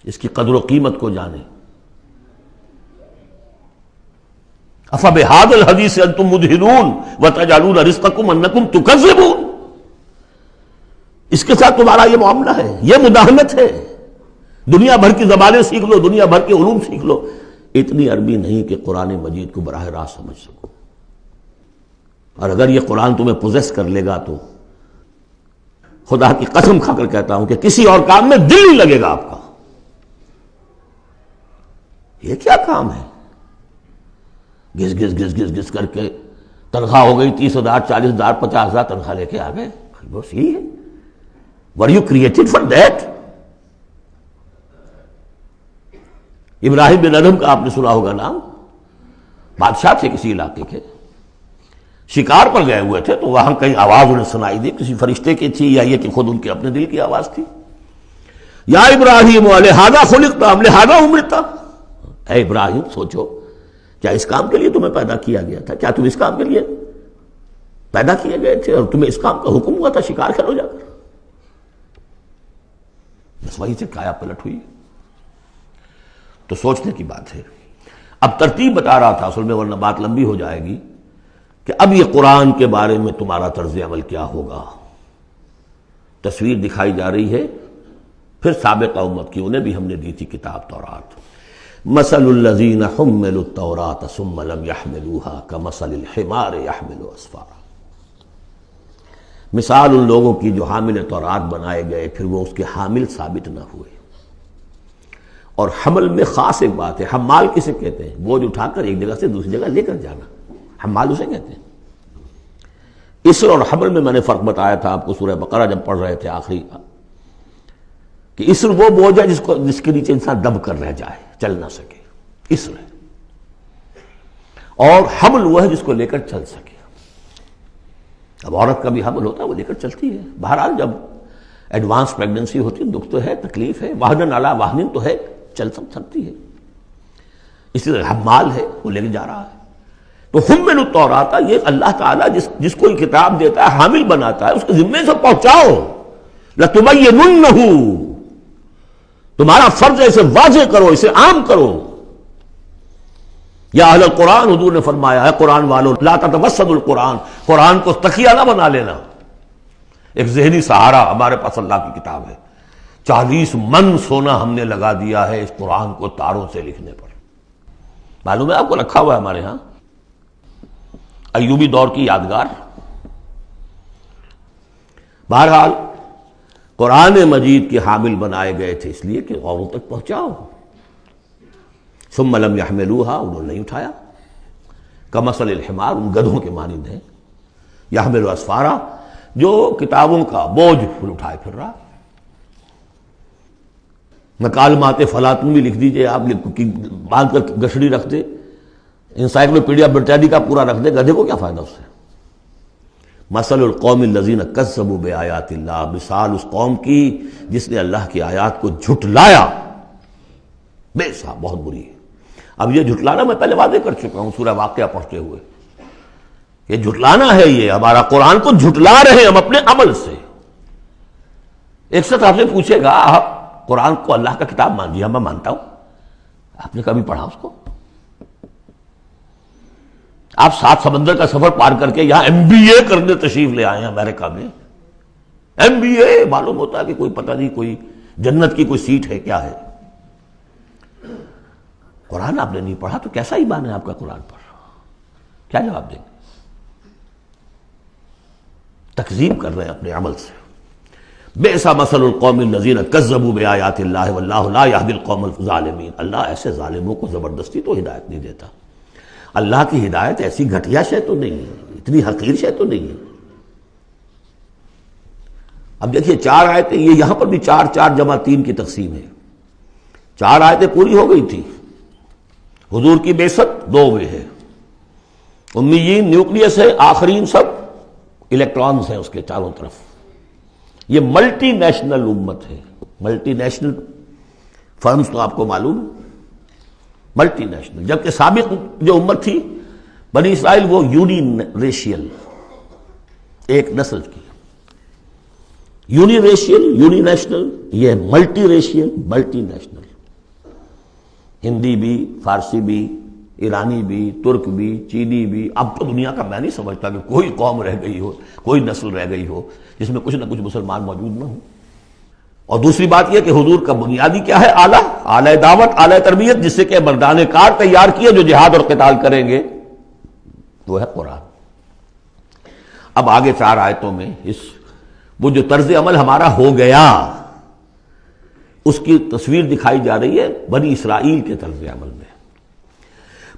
اس کی قدر و قیمت کو جانے. افبہذا الحدیث انتم مدہنون وتجعلون رزقکم انکم تکذبون. اس کے ساتھ تمہارا یہ معاملہ ہے، یہ مداہنت ہے. دنیا بھر کی زبانیں سیکھ لو، دنیا بھر کے علوم سیکھ لو، اتنی عربی نہیں کہ قرآن مجید کو براہ راست سمجھ سکو. اور اگر یہ قرآن تمہیں پوزیس کر لے گا تو خدا کی قسم کھا کر کہتا ہوں کہ کسی اور کام میں دل نہیں لگے گا آپ کا. یہ کیا کام ہے؟ گھس گھس گھس گھس گھس کر کے تنخواہ ہو گئی 30,000 40,000 50,000 تنخواہ لے کے آ گئے. بس یہی ہے. Were you created for that? ابراہیم بن ادھم کا آپ نے سنا ہوگا نام. بادشاہ تھے کسی علاقے کے, شکار پر گئے ہوئے تھے, تو وہاں کہیں آواز انہیں سنائی دی, کسی فرشتے کی تھی یا یہ کہ خود ان کے اپنے دل کی آواز تھی. یا ابراہیم لہذا خلقت ام لہذا امرت. اے ابراہیم سوچو, کیا اس کام کے لیے تمہیں پیدا کیا گیا تھا؟ کیا تم اس کام کے لیے پیدا کیے گئے تھے اور تمہیں اس کام کا حکم ہوا تھا شکار کرو جا کر؟ بس وہی سے کایا پلٹ ہوئی. تو سوچنے کی بات ہے. اب ترتیب بتا رہا تھا اصل میں, ورنہ بات لمبی ہو جائے گی, کہ اب یہ قرآن کے بارے میں تمہارا طرز عمل کیا ہوگا. تصویر دکھائی جا رہی ہے پھر سابقہ امت کی, انہیں بھی ہم نے دی تھی کتاب تورات. مثل الذین حملوا التوراۃ ثم لم يحملوها كمثل الحمار يحمل اسفارا. مثال ان لوگوں کی جو حامل تورات بنائے گئے پھر وہ اس کے حامل ثابت نہ ہوئے. اور حمل میں خاص ایک بات ہے, حمال کسے کہتے ہیں؟ بوجھ اٹھا کر ایک جگہ سے دوسری جگہ لے کر جانا, حمال اسے کہتے ہیں. اسر اور حمل میں نے فرق بتایا تھا آپ کو سورہ بقرہ جب پڑھ رہے تھے آخری, کہ اسر وہ بوجھ ہے جس کے نیچے انسان دب کر رہ جائے, چل نہ سکے, اسر ہے. اور حمل وہ ہے جس کو لے کر چل سکے. اب عورت کا بھی حمل ہوتا ہے, وہ لے کر چلتی ہے. بہرحال جب ایڈوانس پریگننسی ہوتی ہے دکھ تو ہے, تکلیف ہے, واہنن علی واہنن تو ہے, چل سکتی ہے. اسی طرح حمال ہے, وہ لے کے جا رہا ہے. تو حمل التوراۃ, یہ اللہ تعالیٰ جس کو کتاب دیتا ہے حامل بناتا ہے, اس کے ذمے سے پہنچاؤ. لتبیننہ, تمہارا فرض ہے اسے واضح کرو, اسے عام کرو. یا اہل القرآن, حضور نے فرمایا ہے قرآن والوں, لا تتوسدوا القرآن, قرآن کو تکیہ نہ بنا لینا. ایک ذہنی سہارا, ہمارے پاس اللہ کی کتاب ہے, 40 من سونا ہم نے لگا دیا ہے اس قرآن کو تاروں سے لکھنے پر. معلوم ہے آپ کو, رکھا ہوا ہے ہمارے ہاں, ایوبی دور کی یادگار. بہرحال قرآن مجید کے حامل بنائے گئے تھے اس لیے کہ غوروں تک پہنچاؤ. ثم لم يحملوها, انہوں نے نہیں اٹھایا. کمثل الحمار, ان گدھوں کے مانند ہیں. يحمل اسفارا, جو کتابوں کا بوجھ اٹھائے پھر رہا. مکالمات فلاں تم بھی لکھ دیجئے آپ, باندھ کر گشڑی رکھ دے, انسائکلوپیڈیا برٹانی کا پورا رکھ دے, گدھے کو کیا فائدہ اس سے. مثل القوم الذین کذبوا بآیات اللہ, مثال اس قوم کی جس نے اللہ کی آیات کو جھٹلایا. بے صاحب بہت بری ہے. اب یہ جھٹلانا میں پہلے واضح کر چکا ہوں سورہ واقعہ پڑھتے ہوئے, یہ جھٹلانا ہے, یہ ہمارا قرآن کو جھٹلا رہے ہیں ہم اپنے عمل سے. ایک شخص آپ سے پوچھے گا آپ قرآن کو اللہ کا کتاب مان جی؟ میں مانتا ہوں. آپ نے کبھی پڑھا اس کو؟ آپ 7 سمندر کا سفر پار کر کے یہاں MBA کرنے تشریف لے آئے ہیں امریکہ میں. MBA معلوم ہوتا ہے کہ کوئی پتہ نہیں, کوئی جنت کی کوئی سیٹ ہے, کیا ہے. قرآن آپ نے نہیں پڑھا تو کیسا ایمان ہے آپ کا قرآن پر؟ کیا جواب دیں گے؟ تکذیب کر رہے ہیں اپنے عمل سے. بئس مثل القوم الذین کذبوا بآیات اللہ واللہ لا یہدی القوم الظالمین. اللہ ایسے ظالموں کو زبردستی تو ہدایت نہیں دیتا. اللہ کی ہدایت ایسی گھٹیا شے تو نہیں ہے, اتنی حقیر شے تو نہیں ہے. اب دیکھیے 4 آیتیں, یہ یہاں پر بھی 4 4 جمع 3 کی تقسیم ہے. 4 آیتیں پوری ہو گئی تھی. حضور کی بعثت 2 میں ہے. امیین نیوکلیس ہے, آخرین سب الیکٹرانز ہیں اس کے چاروں طرف. یہ ملٹی نیشنل امت ہے. ملٹی نیشنل فرمز تو آپ کو معلوم, ملٹی نیشنل. جبکہ سابق جو امت تھی بنی اسرائیل, وہ یونی ریشیل, ایک نسل کی. یونی ریشیل, یونی نیشنل, یہ multi racial, multi national. Hindi بھی, فارسی بھی, ایرانی بھی, ترک بھی, چینی بھی. اب تو دنیا کا میں نہیں سمجھتا کہ کوئی قوم رہ گئی ہو, کوئی نسل رہ گئی ہو جس میں کچھ نہ کچھ مسلمان موجود نہ ہوں. اور دوسری بات یہ کہ حضور کا بنیادی کیا ہے؟ اعلی دعوت, اعلی تربیت, جس سے کہ مردان کار تیار کیے جو جہاد اور قتال کریں گے, وہ ہے قرآن. اب آگے 4 آیتوں میں وہ جو طرز عمل ہمارا ہو گیا اس کی تصویر دکھائی جا رہی ہے بنی اسرائیل کے طرز عمل میں.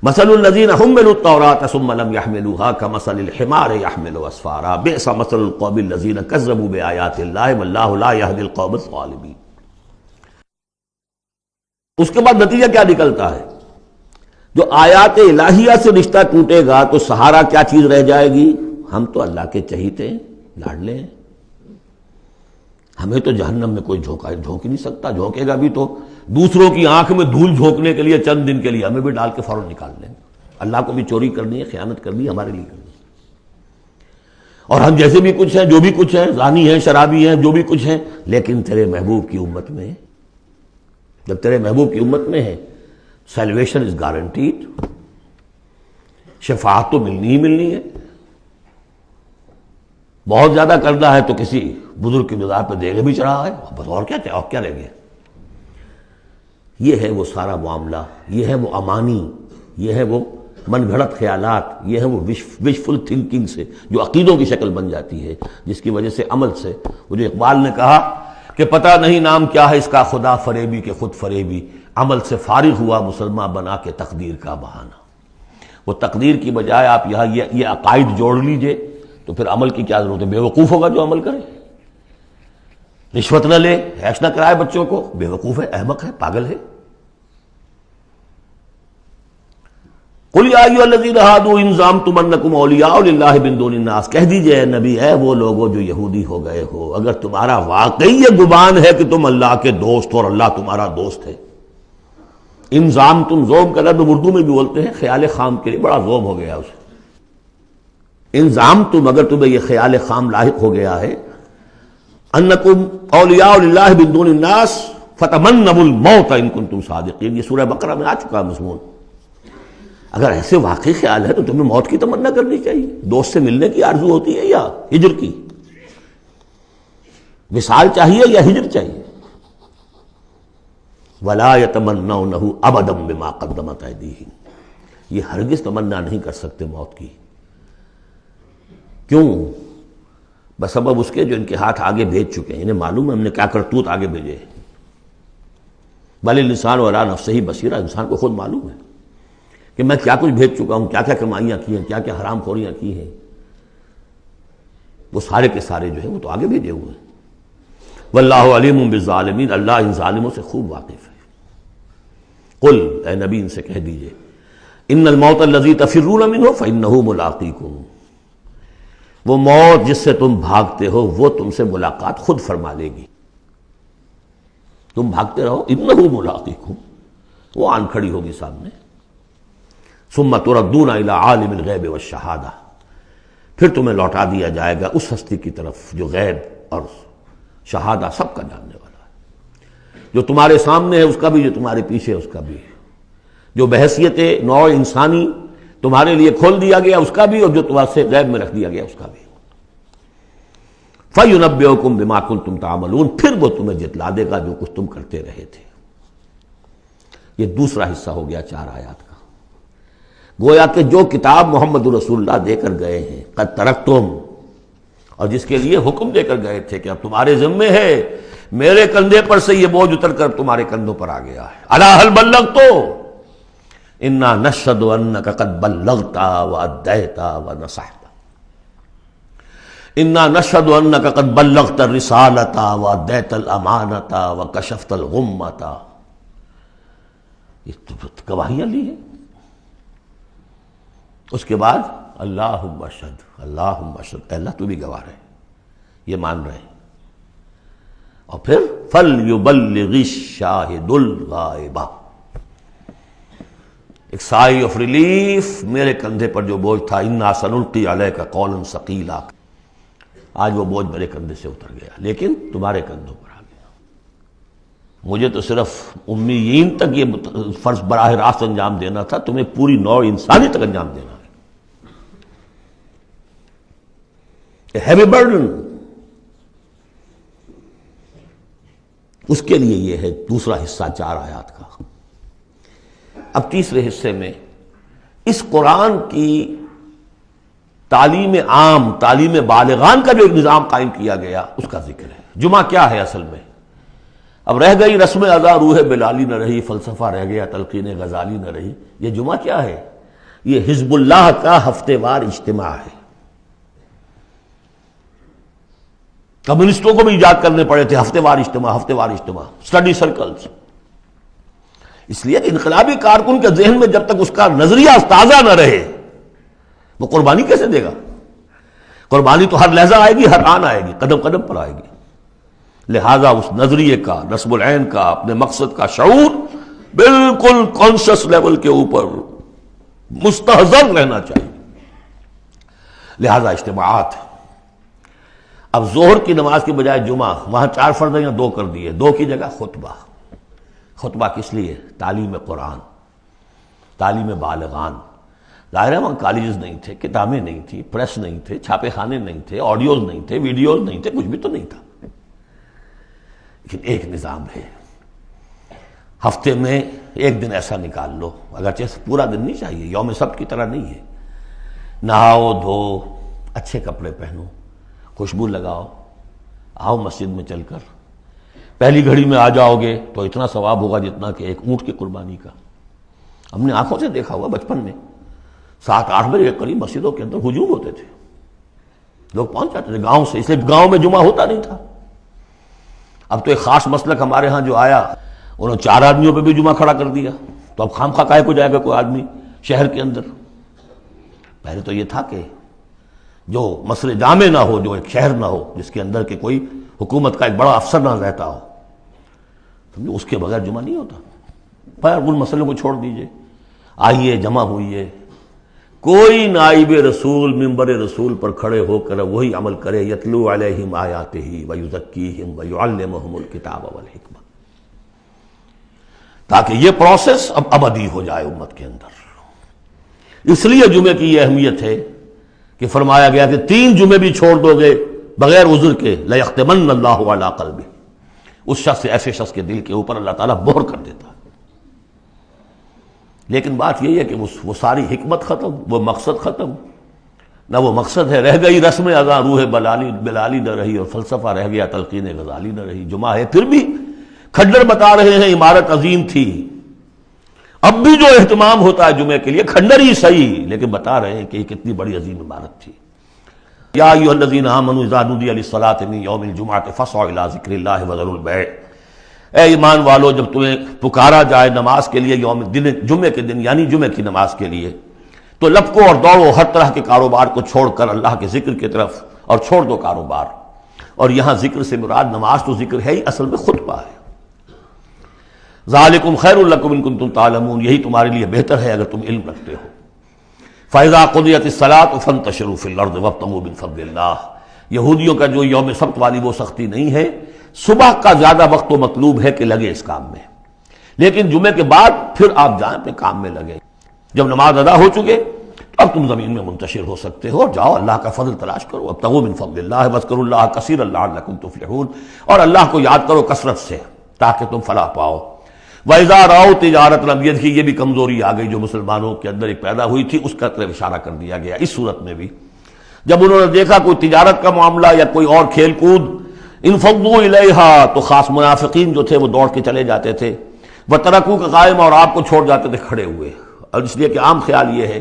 مثل الذین حملوا التوراۃ ثم لم يحملوها كمثل الحمار يحمل اسفارا بئس مثل القوم الذین كذبوا بآیات اللہ واللہ لا يهدی القوم الظالمین۔ اس کے بعد نتیجہ کیا نکلتا ہے؟ جو آیات الہیہ سے رشتہ ٹوٹے گا تو سہارا کیا چیز رہ جائے گی؟ ہم تو اللہ کے چہیتے ہیں، لاڈلے ہیں، ہمیں تو جہنم میں کوئی جھونک ہی نہیں سکتا، جھونکے گا بھی تو دوسروں کی آنکھ میں دھول جھونکنے کے لیے چند دن کے لیے، ہمیں بھی ڈال کے فوراً نکال لیں گے۔ اللہ کو بھی چوری کرنی ہے، خیانت کرنی ہے، ہمارے لیے کرنی ہے۔ اور ہم جیسے بھی کچھ ہیں، جو بھی کچھ ہیں، زانی ہیں، شرابی ہیں، جو بھی کچھ ہیں، لیکن تیرے محبوب کی امت میں ہے۔ جب تیرے محبوب کی امت میں ہے، سیلویشن از گارنٹیڈ، شفاعت تو ملنی ہی ملنی ہے۔ بہت زیادہ کرنا ہے تو کسی بزرگ کی مزار پہ دیگے بھی چڑھا ہے، بس اور کیا رہ گیا۔ یہ ہے وہ سارا معاملہ، یہ ہے وہ امانی، یہ ہے وہ من گھڑت خیالات، یہ ہے وہ وشفل تھنکنگ سے جو عقیدوں کی شکل بن جاتی ہے، جس کی وجہ سے عمل سے، وہ جو اقبال نے کہا کہ پتہ نہیں نام کیا ہے اس کا، خدا فریبی کے خود فریبی، عمل سے فارغ ہوا مسلمان بنا کے تقدیر کا بہانہ۔ وہ تقدیر کی بجائے آپ یہاں یہ عقائد جوڑ لیجئے تو پھر عمل کی کیا ضرورت ہے؟ بے وقوف ہوگا جو عمل کرے، رشوت نہ لے، عیش نہ کرائے بچوں کو، بے وقوف ہے، احمق ہے، پاگل ہے۔ قل یا ایھا الذین ھادوا ان زعمتم انکم اولیاء للہ من دون الناس، کہہ دیجئے اے نبی، اے وہ لوگو جو یہودی ہو گئے ہو، اگر تمہارا واقعی یہ گمان ہے کہ تم اللہ کے دوست اور اللہ تمہارا دوست ہے۔ ان زعمتم، زوم کا لفظ اردو میں بھی بولتے ہیں خیال خام کے لیے، بڑا زوم ہو گیا اسے۔ ان زعمتم، اگر تمہیں یہ خیال خام لاحق ہو گیا ہے، انکم اولیاء للہ من دون الناس فتمنوا الموت ان کنتم صادقین، یہ سورہ بقرہ میں آ چکا مضمون۔ اگر ایسے واقعی خیال ہے تو تمہیں موت کی تمنا کرنی چاہیے۔ دوست سے ملنے کی آرزو ہوتی ہے یا ہجر کی؟ وصال چاہیے یا ہجر چاہیے؟ وَلَا يَتَمَنَّوْنَهُ أَبَدًا بِمَا قَدَّمَتْ أَيْدِيهِمْ، یہ ہرگز تمنا نہیں کر سکتے موت کی۔ کیوں؟ بسبب اس کے جو ان کے ہاتھ آگے بھیج چکے ہیں، انہیں معلوم ہے ہم نے کیا کرتوت آگے بھیجے ہیں۔ بل الانسان علی نفسہ بصیرہ، انسان کو خود معلوم ہے کہ میں کیا کچھ بھیج چکا ہوں، کیا کیا کمائیاں کی ہیں، کیا کیا حرام خوریاں کی ہیں، وہ سارے کے سارے جو ہیں وہ تو آگے بھیجے ہوئے ہیں۔ واللہ علیم بالظالمین، اللہ ان ظالموں سے خوب واقف ہے۔ قل، اے نبی ان سے کہہ دیجئے، ان الموت الذی تفرون منہ فانہ ملاقیکم، وہ موت جس سے تم بھاگتے ہو وہ تم سے ملاقات خود فرما لے گی۔ تم بھاگتے رہو، انہ ملاقیکم، وہ آن کھڑی ہوگی سامنے۔ ثم تردون الی عالم الغیب والشہادہ، پھر تمہیں لوٹا دیا جائے گا اس ہستی کی طرف جو غیب اور شہادہ سب کا جاننے والا ہے، جو تمہارے سامنے ہے اس کا بھی، جو تمہارے پیچھے ہے اس کا بھی، جو بحیثیت نوع انسانی تمہارے لیے کھول دیا گیا اس کا بھی، اور جو تمہارے سے غیب میں رکھ دیا گیا اس کا بھی۔ فَيُنَبِّئُكُم بِمَا كُنتُمْ تَعْمَلُونَ، پھر وہ تمہیں جتلا دے گا جو کچھ تم کرتے رہے تھے۔ یہ دوسرا حصہ ہو گیا 4 آیات کا۔ گویا کہ جو کتاب محمد رسول اللہ دے کر گئے ہیں، قد ترکتم، اور جس کے لیے حکم دے کر گئے تھے کہ اب تمہارے ذمے ہے، میرے کندھے پر سے یہ بوجھ اتر کر تمہارے کندھوں پر آ گیا ہے۔ الا هل بلغت، انا نشهد انک قد بلغت وادیت ونصحت، انا نشهد انک قد بلغت الرسالۃ وادیت الامانۃ وکشفت الغمۃ، یہ تو گواہیاں لی ہیں۔ اس کے بعد اللہم اشہد، اللہم اشہد، اے اللہ تو بھی گواہ رہے، یہ مان رہے ہیں۔ اور پھر فَلْيُبَلِّغِ الشَّاهِدُ الْغَائِبَ، ایک سائی آف ریلیف، میرے کندھے پر جو بوجھ تھا، اِنَّا سَنُلْقِي عَلَيْكَ قَوْلًا ثَقِيلًا، آج وہ بوجھ میرے کندھے سے اتر گیا، لیکن تمہارے کندھوں پر آ گیا۔ مجھے تو صرف امیین تک یہ فرض براہ راست انجام دینا تھا، تمہیں پوری نوع انسانی تک انجام دینا ہے۔ A heavy burden، اس کے لیے یہ ہے دوسرا حصہ 4 آیات کا۔ اب تیسرے حصے میں اس قرآن کی تعلیم عام، تعلیم بالغان کا جو ایک نظام قائم کیا گیا اس کا ذکر ہے۔ جمعہ کیا ہے اصل میں؟ اب رہ گئی رسم ادا، روح بلالی نہ رہی، فلسفہ رہ گیا، تلقین غزالی نہ رہی۔ یہ جمعہ کیا ہے؟ یہ حزب اللہ کا ہفتے وار اجتماع ہے. کمیونسٹوں کو بھی ایجاد کرنے پڑے تھے ہفتے وار اجتماع، اسٹڈی سرکلز. اس لیے کہ انقلابی کارکن کے ذہن میں جب تک اس کا نظریہ تازہ نہ رہے وہ قربانی کیسے دے گا؟ قربانی تو ہر لحظہ آئے گی، ہر آن آئے گی، قدم قدم پر آئے گی. لہذا اس نظریے کا، نصب العین کا، اپنے مقصد کا شعور بالکل کانشس لیول کے اوپر مستحضر رہنا چاہیے. لہذا اجتماعات. اب ظہر کی نماز کی بجائے جمعہ، وہاں 4 فرض یا 2 کر دیے، 2 کی جگہ خطبہ. خطبہ کس لیے؟ تعلیم قرآن، تعلیم بالغان. ظاہر ہے وہاں کالجز نہیں تھے، کتابیں نہیں تھی، پریس نہیں تھے، چھاپے خانے نہیں تھے، آڈیوز نہیں تھے، ویڈیوز نہیں تھے، کچھ بھی تو نہیں تھا. لیکن ایک نظام ہے، ہفتے میں ایک دن ایسا نکال لو، اگرچہ پورا دن نہیں چاہیے، یوم سبت کی طرح نہیں ہے. نہاؤ دھو، اچھے کپڑے پہنو، خوشبو لگاؤ، آؤ مسجد میں چل کر. پہلی گھڑی میں آ جاؤ گے تو اتنا ثواب ہوگا جتنا کہ ایک اونٹ کی قربانی کا. ہم نے آنکھوں سے دیکھا ہوا بچپن میں 7-8 بجے کے قریب مسجدوں کے اندر ہجوم ہوتے تھے، لوگ پہنچ جاتے تھے گاؤں سے، اس لیے گاؤں میں جمعہ ہوتا نہیں تھا. اب تو ایک خاص مسلک ہمارے ہاں جو آیا، انہوں نے 4 آدمیوں پہ بھی جمعہ کھڑا کر دیا. تو اب خام خواہ کاہے کو جائے گا کوئی آدمی شہر کے اندر؟ پہلے تو یہ تھا کہ جو مصر جامع نہ ہو، جو ایک شہر نہ ہو جس کے اندر کہ کوئی حکومت کا ایک بڑا افسر نہ رہتا ہو، اس کے بغیر جمعہ نہیں ہوتا. پر ان مسئلوں کو چھوڑ دیجئے، آئیے جمع ہوئیے. کوئی نائب رسول ممبر رسول پر کھڑے ہو کر وہی عمل کرے، یتلو علیہم آیاتہ ویزکیہم ویعلمہم الکتاب والحکمہ، تاکہ یہ پروسیس اب ابدی ہو جائے امت کے اندر. اس لیے جمعے کی یہ اہمیت ہے کہ فرمایا گیا کہ 3 جمعے بھی چھوڑ دو گے بغیر عذر کے لَيَخْتِمَنَّ اللَّهُ عَلَىٰ قَلْبِهِ، اس شخص، ایسے شخص کے دل کے اوپر اللہ تعالیٰ مہر کر دیتا ہے. لیکن بات یہی ہے کہ وہ ساری حکمت ختم، وہ مقصد ختم. نہ وہ مقصد ہے، رہ گئی رسم اذاں روح بلالی نہ رہی، اور فلسفہ رہ گیا تلقین غزالی نہ رہی. جمعہ ہے پھر بھی کھنڈر بتا رہے ہیں عمارت عظیم تھی. اب بھی جو اہتمام ہوتا ہے جمعے کے لیے کھنڈر ہی صحیح، لیکن بتا رہے ہیں کہ یہ کتنی بڑی عظیم عمارت تھی. یا ایھا الذین آمنوا اذا نودی للصلاۃ من یوم الجمعۃ فاسعوا الی ذکر اللہ وذروا البیع. اے ایمان والو، جب تمہیں پکارا جائے نماز کے لیے جمعے کے دن، یعنی جمعے کی نماز کے لیے، تو لپکو اور دوڑو ہر طرح کے کاروبار کو چھوڑ کر اللہ کے ذکر کی طرف، اور چھوڑ دو کاروبار. اور یہاں ذکر سے مراد نماز تو ذکر ہے ہی، اصل میں خطبہ ہے. ذالکم خیر لکم ان کنتم تعلمون، یہی تمہارے لیے بہتر ہے اگر تم علم رکھتے ہو. فاذا قضیت الصلاۃ فانتشروا فی الارض وابتغوا من فضل اللہ. یہودیوں کا جو یوم سبت والی وہ سختی نہیں ہے، صبح کا زیادہ وقت تو مطلوب ہے کہ لگے اس کام میں، لیکن جمعے کے بعد پھر آپ جائیں اپنے کام میں لگے. جب نماز ادا ہو چکے اب تم زمین میں منتشر ہو سکتے ہو، جاؤ اللہ کا فضل تلاش کرو. وابتغوا من فضل اللہ واذکروا اللہ کثیرا لعلکم تفلحون، اور اللہ کو یاد کرو کثرت سے تاکہ تم فلاح پاؤ. وَإِذَا رَأَوْا تِجَارَةً، اب یہ یہ بھی کمزوری آ گئی جو مسلمانوں کے اندر ایک پیدا ہوئی تھی، اس کا طرف اشارہ کر دیا گیا اس صورت میں بھی. جب انہوں نے دیکھا کوئی تجارت کا معاملہ یا کوئی اور کھیل کود، انفضوا الیہا، تو خاص منافقین جو تھے وہ دوڑ کے چلے جاتے تھے. وَتَرَكُوكَ قائما، اور آپ کو چھوڑ جاتے تھے کھڑے ہوئے. اور اس لیے کہ عام خیال یہ ہے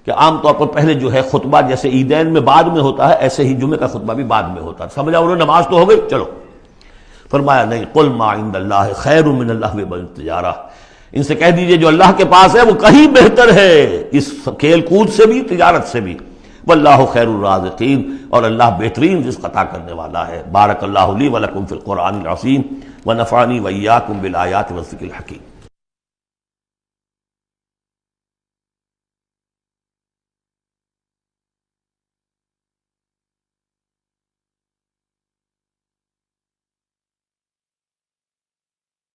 کہ عام طور پر پہلے جو ہے خطبہ جیسے عیدین میں بعد میں ہوتا ہے، ایسے ہی جمعے کا خطبہ بھی بعد میں ہوتا ہے. سمجھا انہوں نے نماز تو ہو گئی، چلو. فرمایا نہیں، قل ما عند اللہ خیر من اللہو والتجارہ، ان سے کہہ دیجئے جو اللہ کے پاس ہے وہ کہیں بہتر ہے اس کھیل کود سے بھی، تجارت سے بھی. واللہ خیر الرازقین، اور اللہ بہترین رزق عطا کرنے والا ہے. بارک اللہ لی ولکم فی القرآن العظیم ونفعنی وإیاکم بالآیات والذکر الحکیم.